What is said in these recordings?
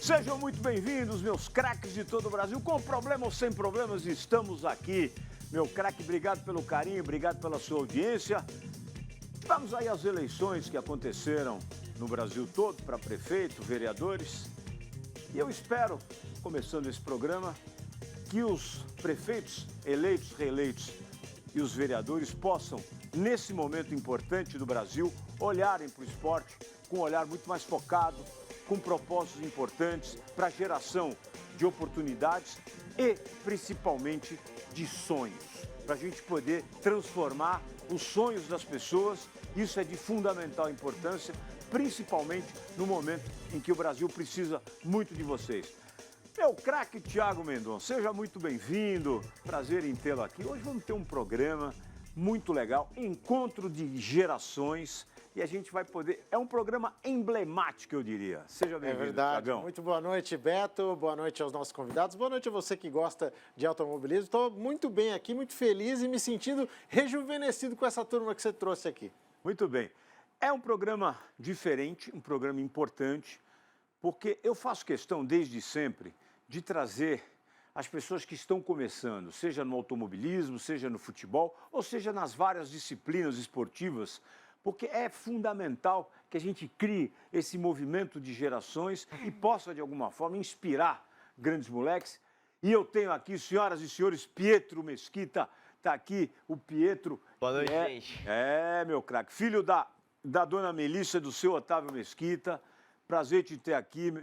Sejam muito bem-vindos, meus craques de todo o Brasil. Com problema ou sem problemas, estamos aqui. Meu craque, obrigado pelo carinho, obrigado pela sua audiência. Vamos aí às eleições que aconteceram no Brasil todo, para prefeito, vereadores. E eu espero, começando esse programa, que os prefeitos eleitos, reeleitos e os vereadores possam, nesse momento importante do Brasil, olharem para o esporte com um olhar muito mais focado, com propósitos importantes para a geração de oportunidades e, principalmente, de sonhos, para a gente poder transformar os sonhos das pessoas. Isso é de fundamental importância, principalmente no momento em que o Brasil precisa muito de vocês. Meu craque Thiago Mendonça, seja muito bem-vindo, prazer em tê-lo aqui. Hoje vamos ter um programa muito legal, Encontro de Gerações, e a gente vai poder... É um programa emblemático, eu diria. Seja bem-vindo, verdade. Thiagão. Muito boa noite, Beto. Boa noite aos nossos convidados. Boa noite a você que gosta de automobilismo. Estou muito bem aqui, muito feliz e me sentindo rejuvenescido com essa turma que você trouxe aqui. Muito bem. É um programa diferente, um programa importante, porque eu faço questão, desde sempre, de trazer as pessoas que estão começando, seja no automobilismo, seja no futebol, ou seja nas várias disciplinas esportivas, porque é fundamental que a gente crie esse movimento de gerações e possa, de alguma forma, inspirar grandes moleques. E eu tenho aqui, senhoras e senhores, Pietro Mesquita, está aqui o Pietro. Boa noite, gente. Meu craque, filho da dona Melissa, do seu Otávio Mesquita. Prazer te ter aqui.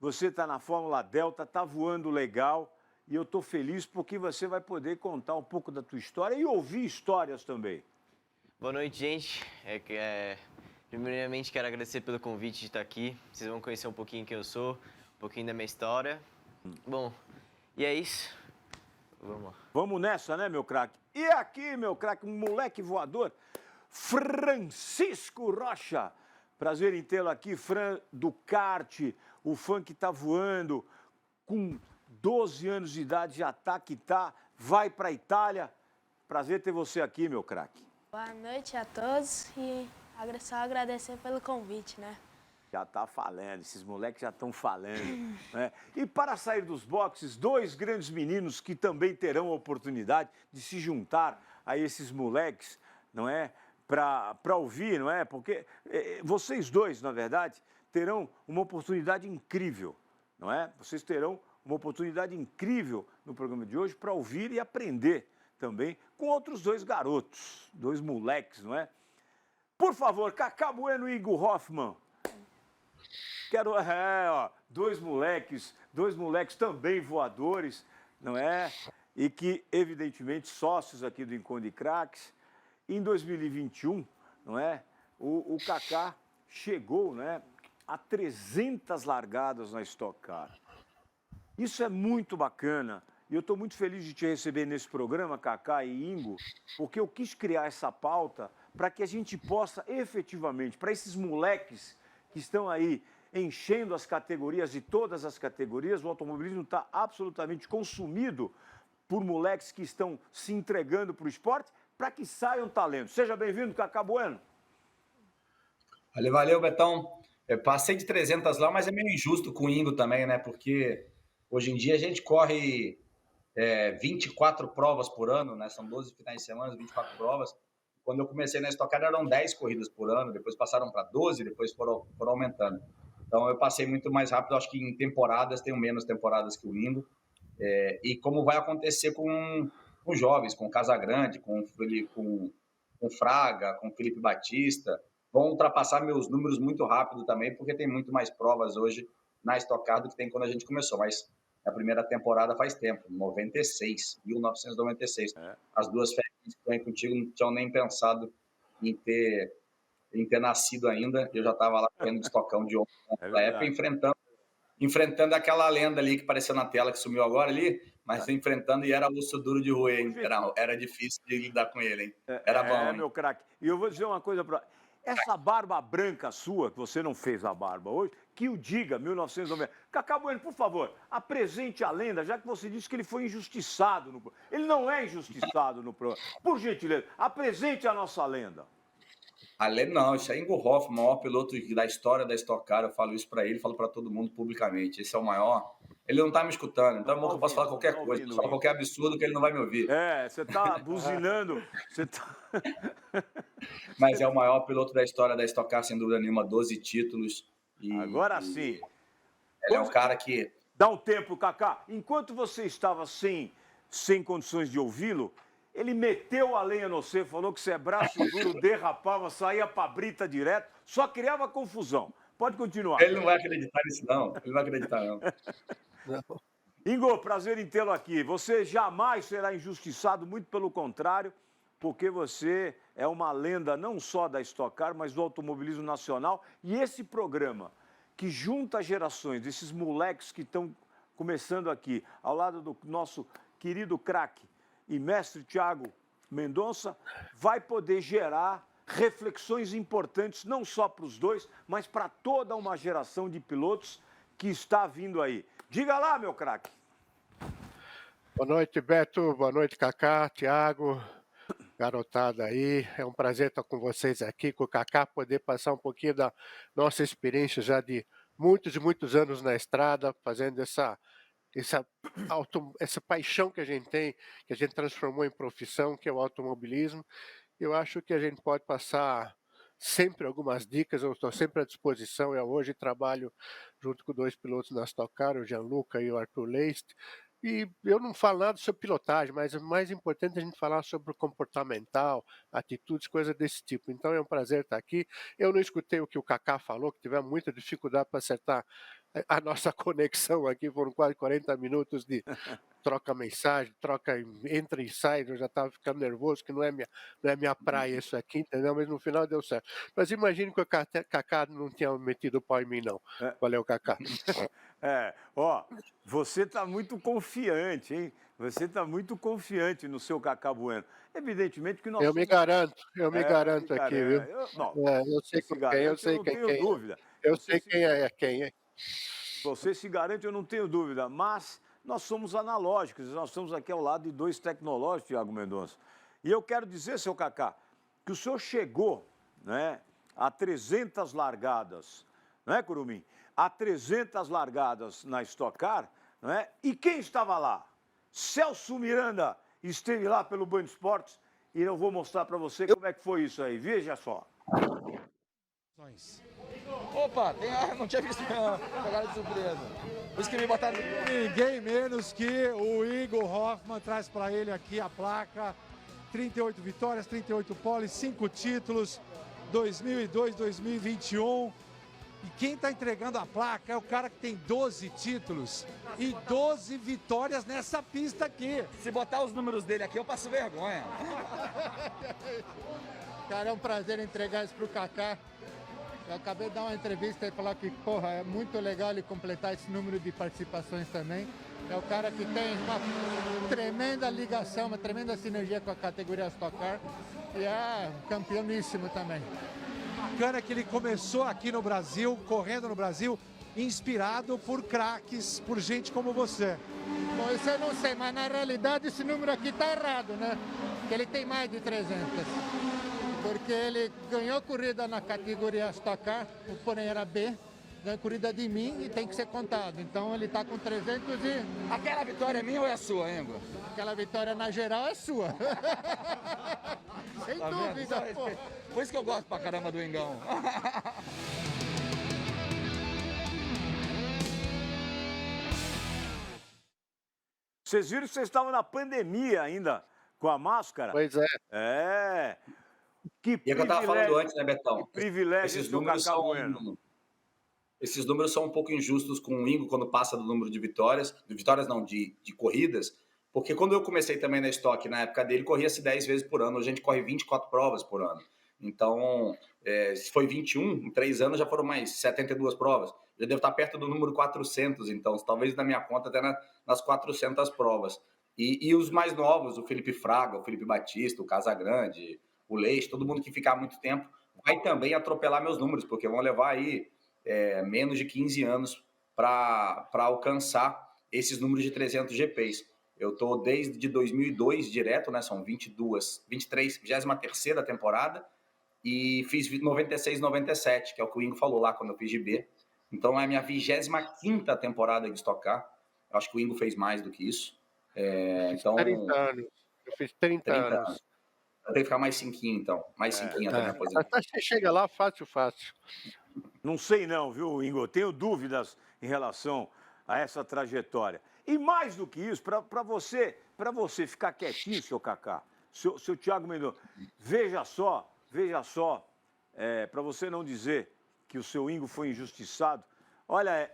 Você está na Fórmula Delta, está voando legal. E eu estou feliz porque você vai poder contar um pouco da tua história e ouvir histórias também. Boa noite, gente. Primeiramente, quero agradecer pelo convite de estar aqui. Vocês vão conhecer um pouquinho quem eu sou, um pouquinho da minha história. Bom, e é isso. Vamos lá. Vamos nessa, né, meu craque? E aqui, meu craque, um moleque voador, Francisco Rocha. Prazer em tê-lo aqui, Fran do kart, o fã que está voando, com 12 anos de idade, já tá que tá, vai para a Itália. Prazer ter você aqui, meu craque. Boa noite a todos e só agradecer pelo convite, né? Já tá falando, esses moleques já estão falando, né? E para sair dos boxes, dois grandes meninos que também terão a oportunidade de se juntar a esses moleques, não é? Para ouvir, não é? Porque vocês dois, na verdade, terão uma oportunidade incrível, não é? Vocês terão uma oportunidade incrível no programa de hoje para ouvir e aprender também com outros dois garotos, dois moleques, não é? Por favor, Cacá Bueno e Igor Hoffman. Quero, dois moleques também voadores, não é? E que, evidentemente, sócios aqui do Encontro de Craques. Em 2021, não é? O Cacá chegou, né, a 300 largadas na Stock Car. Isso é muito bacana. E eu estou muito feliz de te receber nesse programa, Cacá e Ingo, porque eu quis criar essa pauta para que a gente possa efetivamente, para esses moleques que estão aí enchendo as categorias, de todas as categorias, o automobilismo está absolutamente consumido por moleques que estão se entregando para o esporte, para que saiam talentos. Seja bem-vindo, Cacá Bueno. Valeu, Betão. Eu passei de 300 lá, mas é meio injusto com o Ingo também, né? Porque hoje em dia a gente corre 24 provas por ano, né? São 12 finais de semana, 24 provas. Quando eu comecei na Stock Car eram 10 corridas por ano, depois passaram para 12, depois foram aumentando. Então eu passei muito mais rápido, acho que em temporadas, tenho menos temporadas que o Ingo. E como vai acontecer com jovens, com Casagrande, com Fraga, com Felipe Batista, vão ultrapassar meus números muito rápido também, porque tem muito mais provas hoje na Stock Car do que tem quando a gente começou, mas a primeira temporada faz tempo, 1996. As duas férias que estão aí contigo não tinham nem pensado em ter nascido ainda, eu já estava lá correndo de estocão de ontem naquela época, enfrentando aquela lenda ali que apareceu na tela, que sumiu agora ali, mas enfrentando e era osso duro de roer, hein? Era difícil de lidar com ele, hein? Era bom, hein? Meu craque. E eu vou dizer uma coisa para... Essa barba branca sua, que você não fez a barba hoje, que o diga, 1990. Cacá Bueno, por favor, apresente a lenda, já que você disse que ele foi injustiçado no programa. Ele não é injustiçado no programa. Por gentileza, apresente a nossa lenda. Não, isso é Ingo Hoffmann, o maior piloto da história da Stock Car. Eu falo isso para ele, falo para todo mundo publicamente. Esse é o maior. Ele não tá me escutando, então é bom que eu posso falar qualquer coisa. Posso falar qualquer absurdo que ele não vai me ouvir. Você tá buzinando. Mas é o maior piloto da história da Stock Car, sem dúvida nenhuma, 12 títulos. Agora sim. Ele é um cara que... Dá um tempo, Kaká. Enquanto você estava sem condições de ouvi-lo, ele meteu a lenha no você, falou que você é braço duro, derrapava, saía pra brita direto, só criava confusão. Pode continuar. Ele não vai acreditar nisso, não. Ele não vai acreditar, não. Ingo, prazer em tê-lo aqui. Você jamais será injustiçado, muito pelo contrário, porque você é uma lenda não só da Stock Car, mas do automobilismo nacional. E esse programa, que junta gerações desses moleques que estão começando aqui, ao lado do nosso querido craque e mestre Thiago Mendonça, vai poder gerar reflexões importantes, não só para os dois, mas para toda uma geração de pilotos que está vindo aí. Diga lá, meu craque. Boa noite, Beto. Boa noite, Kaká, Thiago, garotada aí. É um prazer estar com vocês aqui, com o Kaká, poder passar um pouquinho da nossa experiência já de muitos e muitos anos na estrada, fazendo essa paixão que a gente tem, que a gente transformou em profissão, que é o automobilismo. Eu acho que a gente pode passar sempre algumas dicas, eu estou sempre à disposição. Eu hoje trabalho junto com 2 pilotos na Stock Car, o Gianluca e o Arthur Leist, e eu não falo nada sobre pilotagem, mas o mais importante é a gente falar sobre o comportamental, atitudes, coisas desse tipo. Então é um prazer estar aqui. Eu não escutei o que o Kaká falou, que tivemos muita dificuldade para acertar a nossa conexão aqui, foram quase 40 minutos de troca mensagem, entra e sai, eu já estava ficando nervoso, que não é minha praia isso aqui, entendeu? Mas no final deu certo. Mas imagine que o Kaká não tinha metido o pau em mim, não. Valeu, Kaká. Você está muito confiante, hein? Você está muito confiante no seu Kaká Bueno. Evidentemente que nós Eu me garanto aqui, viu? Eu sei quem é, eu sei quem é. Dúvida. Eu sei quem é. Você se garante, eu não tenho dúvida, mas nós somos analógicos, nós estamos aqui ao lado de 2 tecnológicos, Thiago Mendonça. E eu quero dizer, seu Kaká, que o senhor chegou, né, a 300 largadas, não é, Curumim? A 300 largadas na Stock Car, não é? E quem estava lá? Celso Miranda esteve lá pelo Band Esportes e eu vou mostrar para você como é que foi isso aí. Veja só. Opa, não tinha visto pegaram de surpresa. Por isso que me botaram. Ninguém menos que o Igor Hoffmann traz para ele aqui a placa. 38 vitórias, 38 poles, 5 títulos, 2002, 2021. E quem está entregando a placa é o cara que tem 12 títulos e 12 vitórias nessa pista aqui. Se botar os números dele aqui, eu passo vergonha. Cara, é um prazer entregar isso pro Kaká. Eu acabei de dar uma entrevista e falar que, porra, é muito legal ele completar esse número de participações também. É o cara que tem uma tremenda ligação, uma tremenda sinergia com a categoria Stock Car e é campeoníssimo também. Bacana que ele começou aqui no Brasil, correndo no Brasil, inspirado por craques, por gente como você. Bom, isso eu não sei, mas na realidade esse número aqui tá errado, né? Porque ele tem mais de 300. Porque ele ganhou corrida na categoria Stock Car, porém era B, ganhou corrida de mim e tem que ser contado. Então ele tá com 300 e... Aquela vitória é minha ou é sua, Ingo? Aquela vitória na geral é sua. Sem dúvida, pô. Por isso que eu gosto pra caramba do Ingão. Vocês viram que vocês estavam na pandemia ainda com a máscara? Pois é. É. Que E é o que eu estava falando antes, né, Betão? Que privilégio Esses esse do números Kaká são... Bueno. Esses números são um pouco injustos com o Ingo quando passa do número de vitórias não, de corridas, porque quando eu comecei também na Stock, na época dele, corria-se 10 vezes por ano, hoje a gente corre 24 provas por ano. Então, se foi 21, em 3 anos já foram mais 72 provas. Já devo estar perto do número 400, então, talvez na minha conta até nas 400 provas. E os mais novos, o Felipe Fraga, o Felipe Batista, o Casagrande, o Leite, todo mundo que ficar muito tempo, vai também atropelar meus números, porque vão levar aí menos de 15 anos para alcançar esses números de 300 GPs. Eu estou desde 2002 direto, né? São 23, 23ª temporada, e fiz 96, 97, que é o que o Ingo falou lá quando eu fiz GB. Então, é a minha 25ª temporada de Stock Car. Eu acho que o Ingo fez mais do que isso. Então, 30 anos. Eu fiz 30 anos. Eu tenho que ficar mais 5, então. Mais 5 até minha aposentadoria. Você chega lá fácil. Não sei não, viu, Ingo? Eu tenho dúvidas em relação a essa trajetória. E mais do que isso, para você ficar quietinho, seu Kaká, seu Thiago Mendonça, veja só, para você não dizer que o seu Ingo foi injustiçado, olha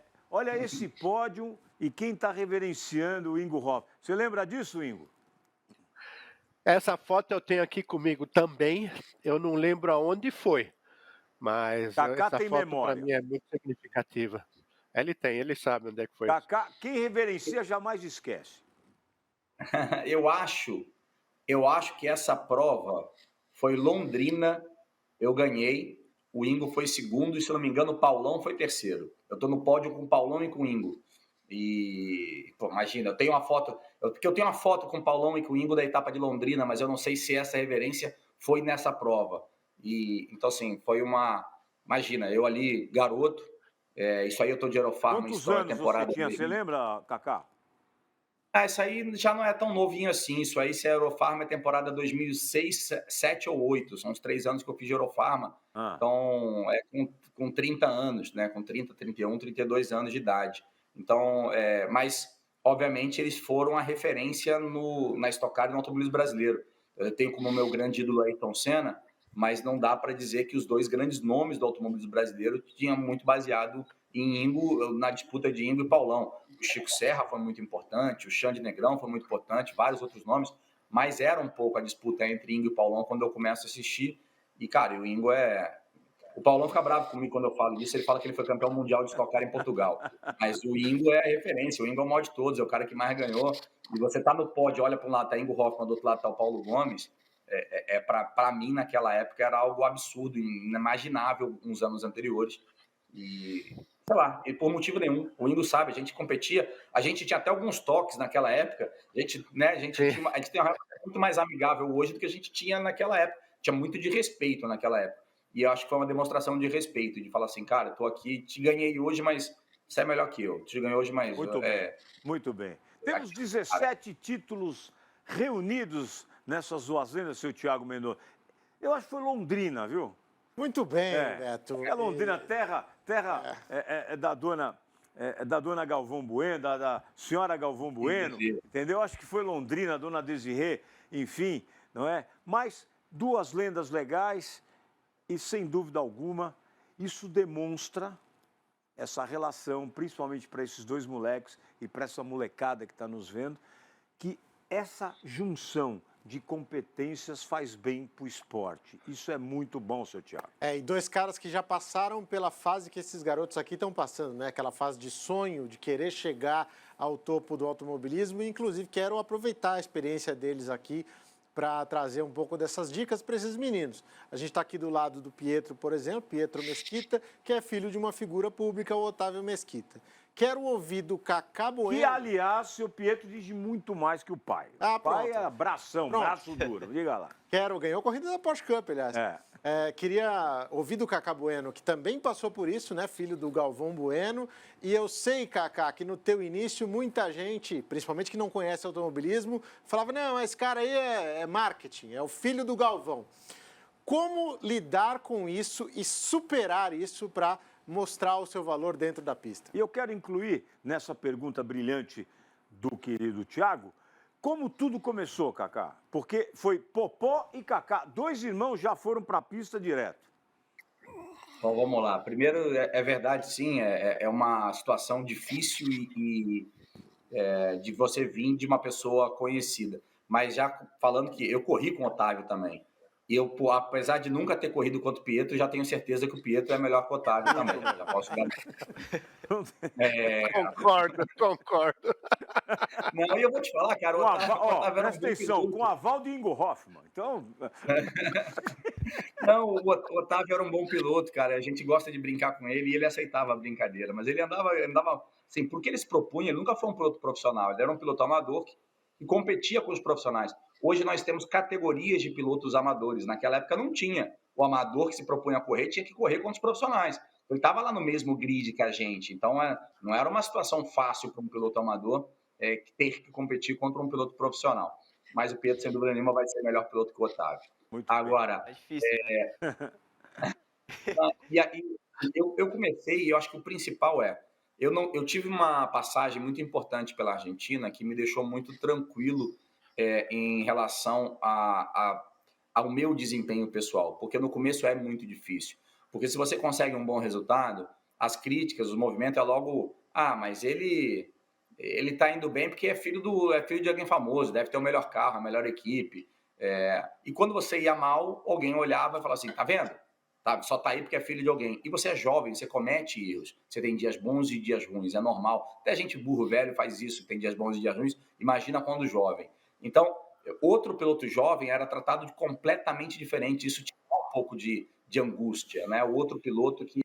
esse pódio e quem está reverenciando o Ingo Hoffmann. Você lembra disso, Ingo? Essa foto eu tenho aqui comigo também. Eu não lembro aonde foi, mas Kaká essa tem foto memória. para mim é muito significativa. Ele sabe onde é que foi. Kaká, quem reverencia jamais esquece. Eu acho que essa prova foi Londrina, eu ganhei, o Ingo foi segundo e, se eu não me engano, o Paulão foi terceiro. Eu estou no pódio com o Paulão e com o Ingo. E, pô, imagina, eu tenho uma foto com o Paulão e com o Ingo da etapa de Londrina, mas eu não sei se essa reverência foi nessa prova. E, então, assim, foi uma... Imagina, eu ali, garoto, isso aí eu estou de Aerofarma. Quantos anos você tinha? Você lembra, Kaká? Isso aí já não é tão novinho assim. Isso aí, se é Aerofarma, é temporada 2006, 7 ou 8. São os 3 anos que eu fiz de Aerofarma. Então, com 30 anos, né? Com 30, 31, 32 anos de idade. Então, mas, obviamente, eles foram a referência na Stock Car e no automobilismo brasileiro. Eu tenho como meu grande ídolo Ayrton Senna, mas não dá para dizer que os 2 grandes nomes do automobilismo brasileiro tinham muito baseado em Ingo, na disputa de Ingo e Paulão. O Chico Serra foi muito importante, o Xande Negrão foi muito importante, vários outros nomes, mas era um pouco a disputa entre Ingo e Paulão quando eu começo a assistir. E, cara, o Ingo O Paulão fica bravo comigo quando eu falo disso, ele fala que ele foi campeão mundial de Stock Car em Portugal. Mas o Ingo é a referência, o Ingo é o maior de todos, é o cara que mais ganhou. E você tá no pódio, olha para um lado, tá Ingo Hoffmann, do outro lado tá o Paulo Gomes. Para mim, naquela época, era algo absurdo, inimaginável uns anos anteriores. E, sei lá, e por motivo nenhum. O Ingo sabe, a gente competia, a gente tinha até alguns toques naquela época. A gente tem uma relação muito mais amigável hoje do que a gente tinha naquela época. Tinha muito de respeito naquela época. E eu acho que foi uma demonstração de respeito, de falar assim, cara, tô aqui, te ganhei hoje, mas você é melhor que eu. Te ganhei hoje, mas... Muito bem. Temos 17 títulos reunidos nessas duas lendas, seu Thiago Mendonça. Eu acho que foi Londrina, viu? Muito bem, Beto. É Londrina, terra da dona Galvão Bueno, da senhora Galvão Bueno, entendeu? Acho que foi Londrina, dona Desirê, enfim, não é? Mas 2 lendas legais e, sem dúvida alguma, isso demonstra essa relação, principalmente para esses 2 moleques e para essa molecada que está nos vendo, que essa junção de competências faz bem para o esporte. Isso é muito bom, seu Thiago. E 2 caras que já passaram pela fase que esses garotos aqui estão passando, né? Aquela fase de sonho, de querer chegar ao topo do automobilismo e, inclusive, quero aproveitar a experiência deles aqui para trazer um pouco dessas dicas para esses meninos. A gente está aqui do lado do Pietro, por exemplo, Pietro Mesquita, que é filho de uma figura pública, o Otávio Mesquita. Quero ouvir do Kaká Bueno... Que, aliás, seu Pietro diz muito mais que o pai. O pai é braço duro. Diga lá. Ganhou a corrida da Porsche Cup, aliás. Queria ouvir do Kaká Bueno, que também passou por isso, né? Filho do Galvão Bueno. E eu sei, Kaká, que no teu início, muita gente, principalmente que não conhece automobilismo, falava, não, esse cara aí é marketing, é o filho do Galvão. Como lidar com isso e superar isso para mostrar o seu valor dentro da pista? E eu quero incluir nessa pergunta brilhante do querido Thiago, como tudo começou, Kaká? Porque foi Popó e Kaká, 2 irmãos já foram para a pista direto. Então, vamos lá. Primeiro, é verdade, sim, é uma situação difícil de você vir de uma pessoa conhecida. Mas já falando que eu corri com o Otávio também. E eu, apesar de nunca ter corrido contra o Pietro, já tenho certeza que o Pietro é melhor que o Otávio também. Já posso garantir. Concordo. Não, e eu vou te falar, cara, o Otávio era um bom piloto. Com aval de Ingo Hoffmann. Então... Não, o Otávio era um bom piloto, cara. A gente gosta de brincar com ele e ele aceitava a brincadeira. Mas ele andava assim, porque ele se propunha, ele nunca foi um piloto profissional. Ele era um piloto amador que competia com os profissionais. Hoje nós temos categorias de pilotos amadores. Naquela época não tinha. o amador que se propunha a correr tinha que correr contra os profissionais. Ele estava lá no mesmo grid que a gente, então não era uma situação fácil para um piloto amador ter que competir contra um piloto profissional. Mas o Pietro, sem dúvida nenhuma, vai ser melhor piloto que o Otávio. Muito Agora, É difícil, né? e aí eu comecei, e eu acho que o principal eu tive uma passagem muito importante pela Argentina que me deixou muito tranquilo em relação ao meu desempenho pessoal, porque no começo é muito difícil. Porque se você consegue um bom resultado, as críticas, os movimentos é logo, mas ele tá indo bem porque é filho de alguém famoso, deve ter o melhor carro, a melhor equipe. E quando você ia mal, alguém olhava e falava assim, tá vendo? Só tá aí porque é filho de alguém. E você é jovem, você comete erros. Você tem dias bons e dias ruins, é normal. Até gente burro velho faz isso, tem dias bons e dias ruins. Imagina quando jovem. Então, outro piloto jovem era tratado de completamente diferente. Isso tinha um pouco de angústia, né? O outro piloto que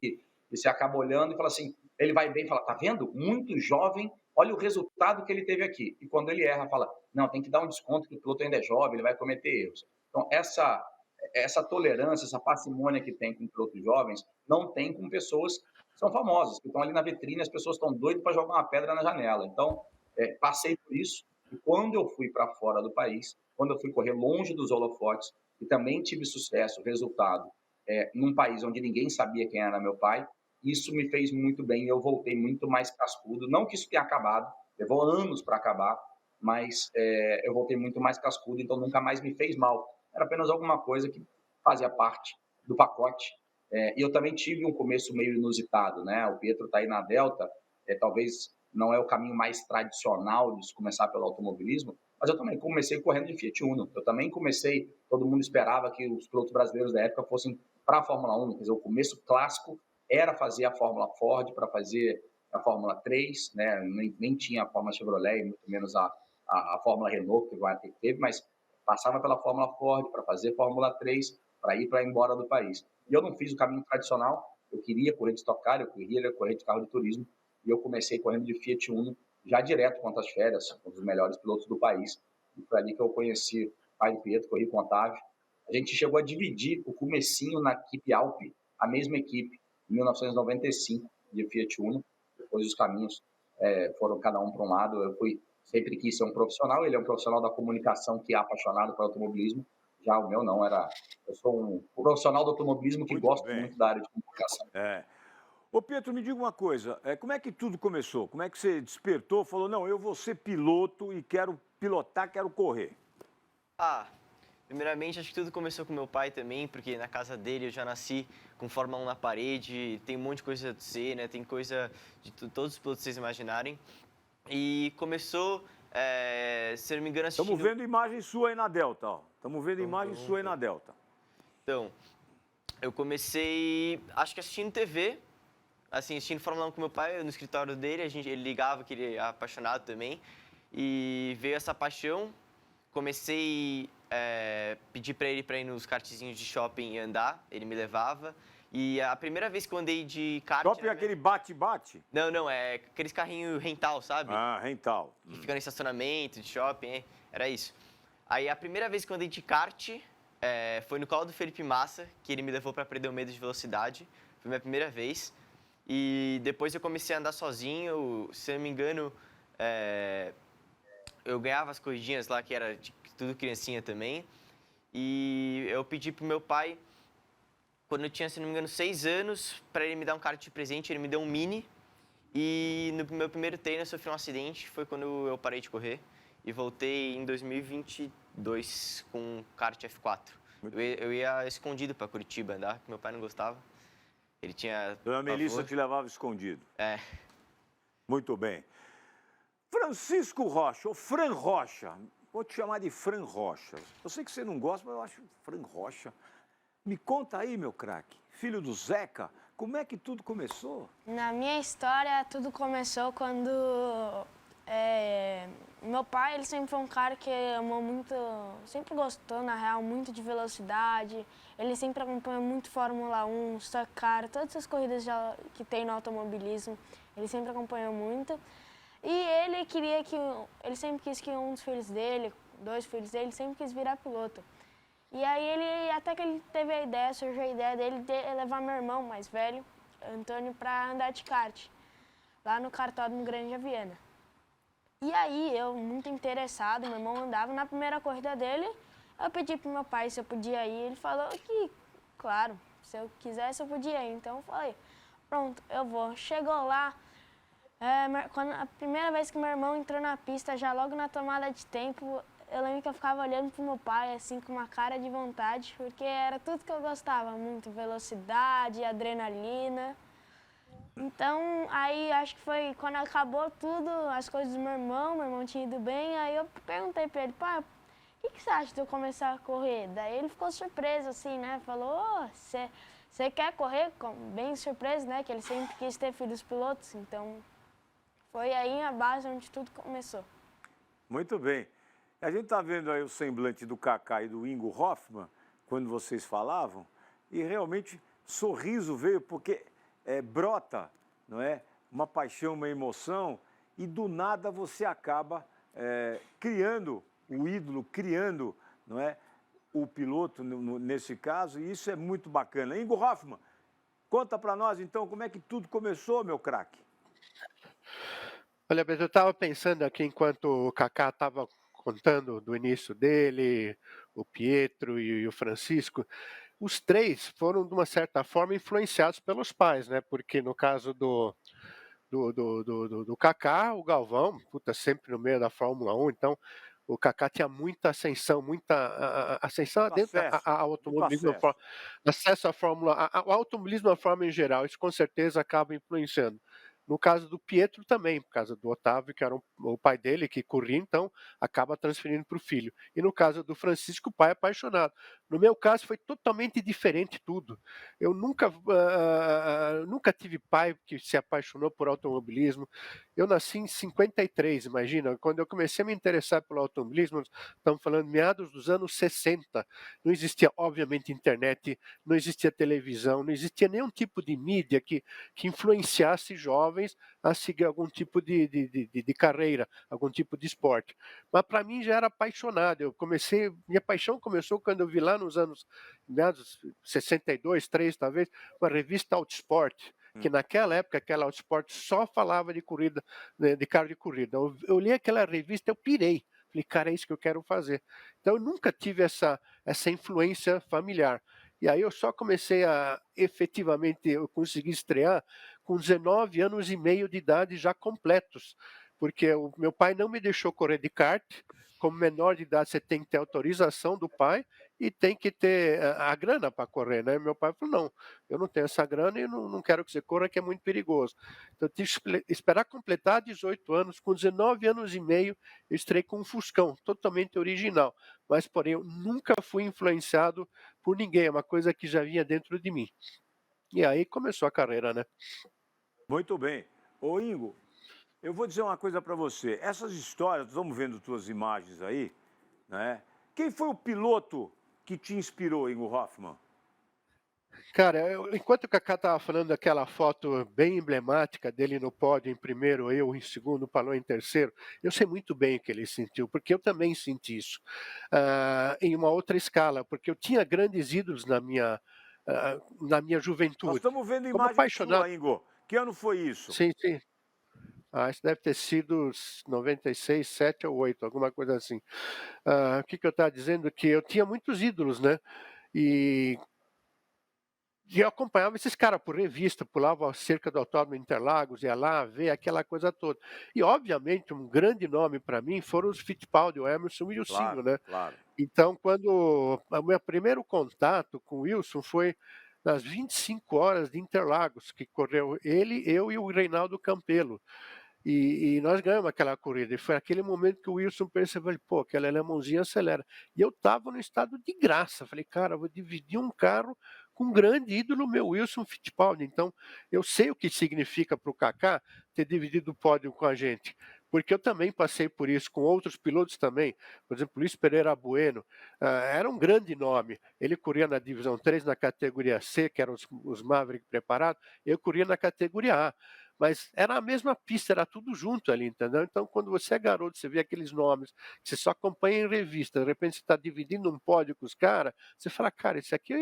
você acaba olhando e fala assim, ele vai bem e fala, tá vendo? Muito jovem, olha o resultado que ele teve aqui. E quando ele erra, fala, não, tem que dar um desconto que o piloto ainda é jovem, ele vai cometer erros. Então, essa tolerância, essa parcimônia que tem com pilotos jovens, não tem com pessoas que são famosas, que estão ali na vitrine, as pessoas estão doidas para jogar uma pedra na janela. Então, passei por isso, e quando eu fui para fora do país, quando eu fui correr longe dos holofotes, e também tive sucesso, resultado, num país onde ninguém sabia quem era meu pai, isso me fez muito bem, e eu voltei muito mais cascudo. Não que isso tenha acabado, levou anos para acabar, mas eu voltei muito mais cascudo, então nunca mais me fez mal. Era apenas alguma coisa que fazia parte do pacote. E eu também tive um começo meio inusitado, né? O Pietro está aí na Delta, talvez não é o caminho mais tradicional de se começar pelo automobilismo, mas eu também comecei correndo de Fiat Uno. Eu também comecei, todo mundo esperava que os pilotos brasileiros da época fossem para a Fórmula 1, quer dizer, o começo clássico era fazer a Fórmula Ford para fazer a Fórmula 3, né? Nem tinha a Fórmula Chevrolet, muito menos a Fórmula Renault, que teve, mas passava pela Fórmula Ford para fazer Fórmula 3, para ir embora do país. E eu não fiz o caminho tradicional, eu queria correr de Stock Car, eu queria correr de carro de turismo, e eu comecei correndo de Fiat Uno, já direto quanto às férias, um dos melhores pilotos do país. E foi ali que eu conheci o pai do Pietro, corri com o Otávio. A gente chegou a dividir o comecinho na equipe Alpe, a mesma equipe, em 1995, de Fiat Uno. Depois os caminhos foram cada um para um lado. Eu sempre quis ser um profissional, ele é um profissional da comunicação que é apaixonado pelo automobilismo. Já o meu não, eu sou um profissional do automobilismo que gosta muito da área de comunicação. Ô Pietro, me diga uma coisa, como é que tudo começou? Como é que você despertou, falou, não, eu vou ser piloto e quero pilotar, quero correr? Primeiramente, acho que tudo começou com meu pai também, porque na casa dele eu já nasci com Fórmula 1 na parede, tem um monte de coisa de ser, né? Tem coisa de todos os pilotos que vocês imaginarem. E começou, se não me engano, assistindo... Estamos vendo imagem sua aí na Delta, ó. Estamos vendo imagem sua aí na Delta. Então, eu comecei, acho que assistindo TV, assim, assistindo Fórmula 1 com meu pai, no escritório dele, ele ligava, que ele é apaixonado também, e veio essa paixão, comecei pedir para ele ir nos kartzinhos de shopping e andar, ele me levava, e a primeira vez que eu andei de kart... Shopping é aquele bate-bate? Não, é aqueles carrinhos rental, sabe? Rental. Que fica no estacionamento de shopping, era isso. Aí a primeira vez que eu andei de kart foi no colo do Felipe Massa, que ele me levou para aprender o medo de velocidade, foi minha primeira vez. E depois eu comecei a andar sozinho, se não me engano, eu ganhava as corridinhas lá, que era tudo criancinha também. E eu pedi pro meu pai, quando eu tinha, se não me engano, 6 anos, para ele me dar um kart de presente, ele me deu um Mini. E no meu primeiro treino eu sofri um acidente, foi quando eu parei de correr. E voltei em 2022 com um kart F4. Eu ia escondido para Curitiba andar, porque meu pai não gostava. Ele tinha... Dona Melissa te levava escondido. Muito bem. Francisco Rocha, ou Fran Rocha. Vou te chamar de Fran Rocha. Eu sei que você não gosta, mas eu acho Fran Rocha. Me conta aí, meu craque, filho do Zeca, como é que tudo começou? Na minha história, tudo começou quando meu pai, ele sempre foi um cara que amou muito, sempre gostou, na real, muito de velocidade. Ele sempre acompanhou muito Fórmula 1, Stock Car, todas as corridas que tem no automobilismo, ele sempre acompanhou muito. E ele sempre quis que um dos filhos dele, 2 filhos dele, sempre quis virar piloto. E aí até que ele teve a ideia, surgiu a ideia dele de levar meu irmão mais velho, Antônio, para andar de kart, lá no cartódromo Granja Viana. E aí, eu, muito interessado, meu irmão andava, na primeira corrida dele, eu pedi pro meu pai se eu podia ir, ele falou que, claro, se eu quisesse eu podia ir, então eu falei, pronto, eu vou. Chegou lá, a primeira vez que meu irmão entrou na pista, já logo na tomada de tempo, eu lembro que eu ficava olhando pro meu pai, assim, com uma cara de vontade, porque era tudo que eu gostava muito, velocidade, adrenalina. Então, aí acho que foi quando acabou tudo, as coisas do meu irmão tinha ido bem, aí eu perguntei pra ele, pai, o que você acha de eu começar a correr? Daí ele ficou surpreso, assim, né? Falou, você quer correr? Bem surpreso, né? Que ele sempre quis ter filhos pilotos, então foi aí a base onde tudo começou. Muito bem. A gente está vendo aí o semblante do Kaká e do Ingo Hoffmann, quando vocês falavam, e realmente sorriso veio porque brota, não é? Uma paixão, uma emoção, e do nada você acaba criando o ídolo, criando, não é, o piloto nesse caso, e isso é muito bacana. Ingo Hoffmann, conta para nós então como é que tudo começou, meu craque. Olha, mas eu estava pensando aqui enquanto o Kaká estava contando do início dele, o Pietro e o Francisco, os três foram, de uma certa forma, influenciados pelos pais, né? Porque no caso do Kaká, o Galvão, sempre no meio da Fórmula 1, então o Kaká tinha muita ascensão, muita ascensão dentro ao automobilismo, acesso à Fórmula, ao automobilismo da forma em geral, isso com certeza acaba influenciando. No caso do Pietro também, por causa do Otávio, que era o pai dele, que corria, então acaba transferindo para o filho. E no caso do Francisco, o pai é apaixonado. No meu caso, foi totalmente diferente tudo. Eu nunca tive pai que se apaixonou por automobilismo. Eu nasci em 53, imagina, quando eu comecei a me interessar pelo automobilismo, estamos falando meados dos anos 60. Não existia, obviamente, internet, não existia televisão, não existia nenhum tipo de mídia que influenciasse jovens a seguir algum tipo de carreira, algum tipo de esporte. Mas para mim já era apaixonado. Minha paixão começou quando eu vi lá nos anos 62, 3 talvez, uma revista Autosport, que naquela época, aquela Autosport só falava de corrida, de carro de corrida. Eu li aquela revista, eu pirei. Falei, cara, é isso que eu quero fazer. Então eu nunca tive essa influência familiar. E aí eu só comecei efetivamente, eu consegui estrear com 19 anos e meio de idade já completos, porque o meu pai não me deixou correr de kart. Como menor de idade você tem que ter autorização do pai e tem que ter a grana para correr, né? Meu pai falou, não, eu não tenho essa grana e não quero que você corra, que é muito perigoso. Então eu tive que esperar completar 18 anos, com 19 anos e meio eu estrei com um Fuscão, totalmente original, mas porém eu nunca fui influenciado por ninguém, é uma coisa que já vinha dentro de mim. E aí começou a carreira, né? Muito bem. Ô Ingo, eu vou dizer uma coisa para você. Essas histórias, estamos vendo tuas imagens aí, né? Quem foi o piloto que te inspirou, Ingo Hoffmann? Cara, enquanto o Kaká estava falando daquela foto bem emblemática dele no pódio em primeiro, eu em segundo, o Palou em terceiro, eu sei muito bem o que ele sentiu, porque eu também senti isso. Em uma outra escala, porque eu tinha grandes ídolos na minha juventude. Nós estamos vendo Como imagens apaixonado... sua, Ingo. Que ano foi isso? Sim, sim. Isso deve ter sido 96, 7 ou 8, alguma coisa assim. O que eu estava dizendo? Que eu tinha muitos ídolos, né? E eu acompanhava esses caras por revista, pulava a cerca do Autódromo Interlagos, ia lá ver aquela coisa toda. E, obviamente, um grande nome para mim foram os Fittipaldi, o Emerson e o Silvio, né? Claro. Então, quando o meu primeiro contato com o Wilson foi nas 25 horas de Interlagos, que correu ele, eu e o Reinaldo Campelo. E nós ganhamos aquela corrida. E foi aquele momento que o Wilson percebeu, pô, aquela alemãozinha acelera. E eu estava no estado de graça. Falei, cara, eu vou dividir um carro com um grande ídolo meu, Wilson Fittipaldi. Então, eu sei o que significa para o Kaká ter dividido o pódio com a gente. Porque eu também passei por isso com outros pilotos também. Por exemplo, Luiz Pereira Bueno, era um grande nome. Ele corria na divisão 3, na categoria C, que eram os Maverick preparados. Eu corria na categoria A. mas era a mesma pista, era tudo junto ali, entendeu? Então, quando você é garoto, você vê aqueles nomes, que você só acompanha em revista, de repente você está dividindo um pódio com os caras, você fala, cara, isso aqui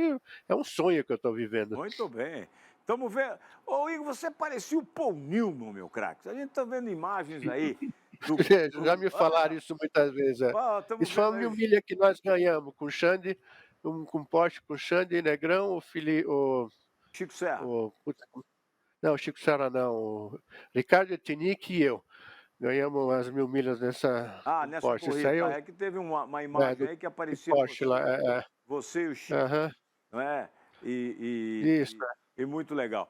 é um sonho que eu estou vivendo. Muito bem. Estamos vendo. Ô, Igor, você parecia o Paul Newman, meu craque. A gente está vendo imagens aí. Já me falaram isso muitas vezes. Estamos Isso foi vendo uma aí. 1000 milhas que nós ganhamos com o Xande, com Porsche, com o Xande, Negrão, Chico Serra. Não, Chico Serra não, o Ricardo Etinick e eu. Ganhamos as 1000 milhas nessa Nessa Porsche. corrida. Isso aí É que teve uma imagem aí que aparecia Porsche lá, você e o Chico, não é? Isso. E muito legal.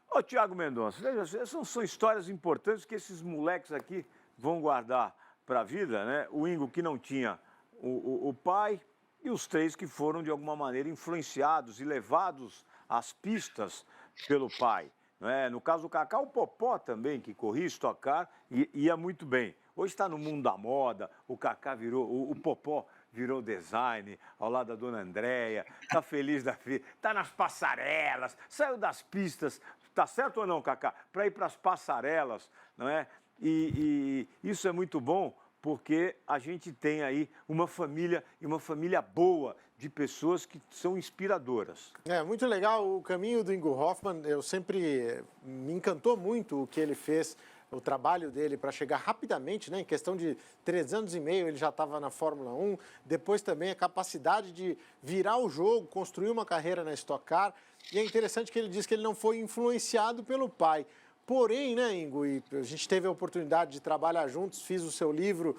Ô, Tiago Mendonça, veja, são histórias importantes que esses moleques aqui vão guardar para a vida, né? O Ingo que não tinha o pai e os 3 que foram, de alguma maneira, influenciados e levados às pistas pelo pai. Não é? No caso do Kaká, o Popó também, que corria Stock Car e ia muito bem. Hoje está no mundo da moda, o Kaká virou, o Popó virou design, ao lado da dona Andréia, está feliz da vida, está nas passarelas, saiu das pistas, tá certo ou não, Kaká? Para ir para as passarelas, não é? E isso é muito bom, porque a gente tem aí uma família, e uma família boa, de pessoas que são inspiradoras. É muito legal o caminho do Ingo Hoffmann. Eu sempre me encantou muito o que ele fez, o trabalho dele para chegar rapidamente, né? Em questão de 3 anos e meio ele já estava na Fórmula 1. Depois também a capacidade de virar o jogo, construir uma carreira na Stock Car. E é interessante que ele diz que ele não foi influenciado pelo pai. Porém, né, Ingo, e a gente teve a oportunidade de trabalhar juntos, fiz o seu livro,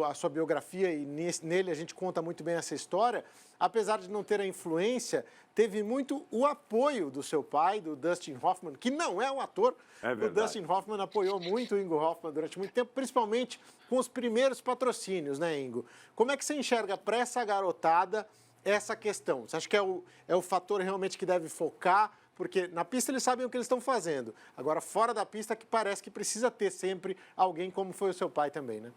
a sua biografia, e nele a gente conta muito bem essa história. Apesar de não ter a influência, teve muito o apoio do seu pai, do Dustin Hoffman, que não é um ator. O Dustin Hoffman apoiou muito o Ingo Hoffman durante muito tempo, principalmente com os primeiros patrocínios, né, Ingo? Como é que você enxerga para essa garotada essa questão? Você acha que é o fator realmente que deve focar? Porque na pista eles sabem o que eles estão fazendo. Agora, fora da pista, que parece que precisa ter sempre alguém como foi o seu pai também, né?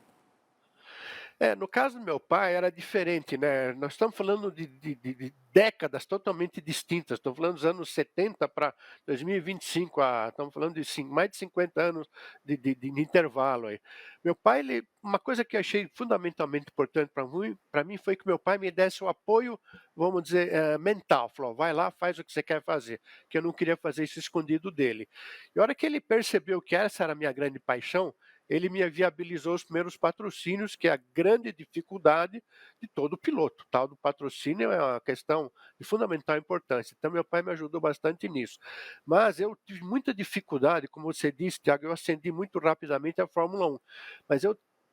No caso do meu pai era diferente, né? Nós estamos falando de décadas totalmente distintas. Estamos falando dos anos 70 para 2025, estamos falando de mais de 50 anos de intervalo aí. Meu pai, uma coisa que eu achei fundamentalmente importante para mim foi que meu pai me desse o apoio, vamos dizer, mental. Falou, vai lá, faz o que você quer fazer, que eu não queria fazer isso escondido dele. E a hora que ele percebeu que essa era a minha grande paixão, ele me viabilizou os primeiros patrocínios, que é a grande dificuldade de todo piloto. O tal do patrocínio é uma questão de fundamental importância. Então, meu pai me ajudou bastante nisso. Mas eu tive muita dificuldade, como você disse, Thiago, eu ascendi muito rapidamente a Fórmula 1. Mas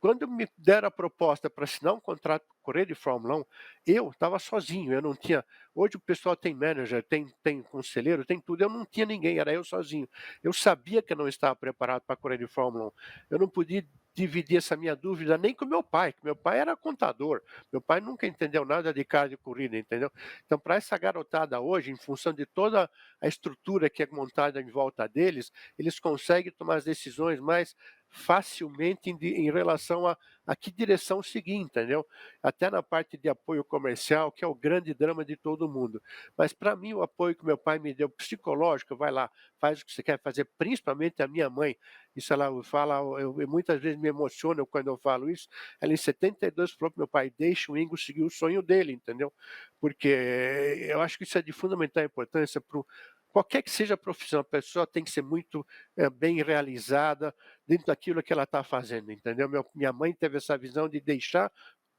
quando me deram a proposta para assinar um contrato para correr de Fórmula 1, eu estava sozinho, eu não tinha... Hoje o pessoal tem manager, tem conselheiro, tem tudo, eu não tinha ninguém, era eu sozinho. Eu sabia que eu não estava preparado para correr de Fórmula 1. Eu não podia dividir essa minha dúvida nem com meu pai, que meu pai era contador, meu pai nunca entendeu nada de carro de corrida, entendeu? Então, para essa garotada hoje, em função de toda a estrutura que é montada em volta deles, eles conseguem tomar as decisões mais facilmente em relação a que direção seguir, entendeu? Até na parte de apoio comercial, que é o grande drama de todo mundo. Mas para mim, o apoio que meu pai me deu psicológico, vai lá, faz o que você quer fazer, principalmente a minha mãe. Isso ela fala, eu muitas vezes me emociono quando eu falo isso. Ela em 72 falou para meu pai, deixa o Ingo seguir o sonho dele, entendeu? Porque eu acho que isso é de fundamental importância para qualquer que seja a profissão, a pessoa tem que ser muito bem realizada dentro daquilo que ela está fazendo, entendeu? Minha mãe teve essa visão de deixar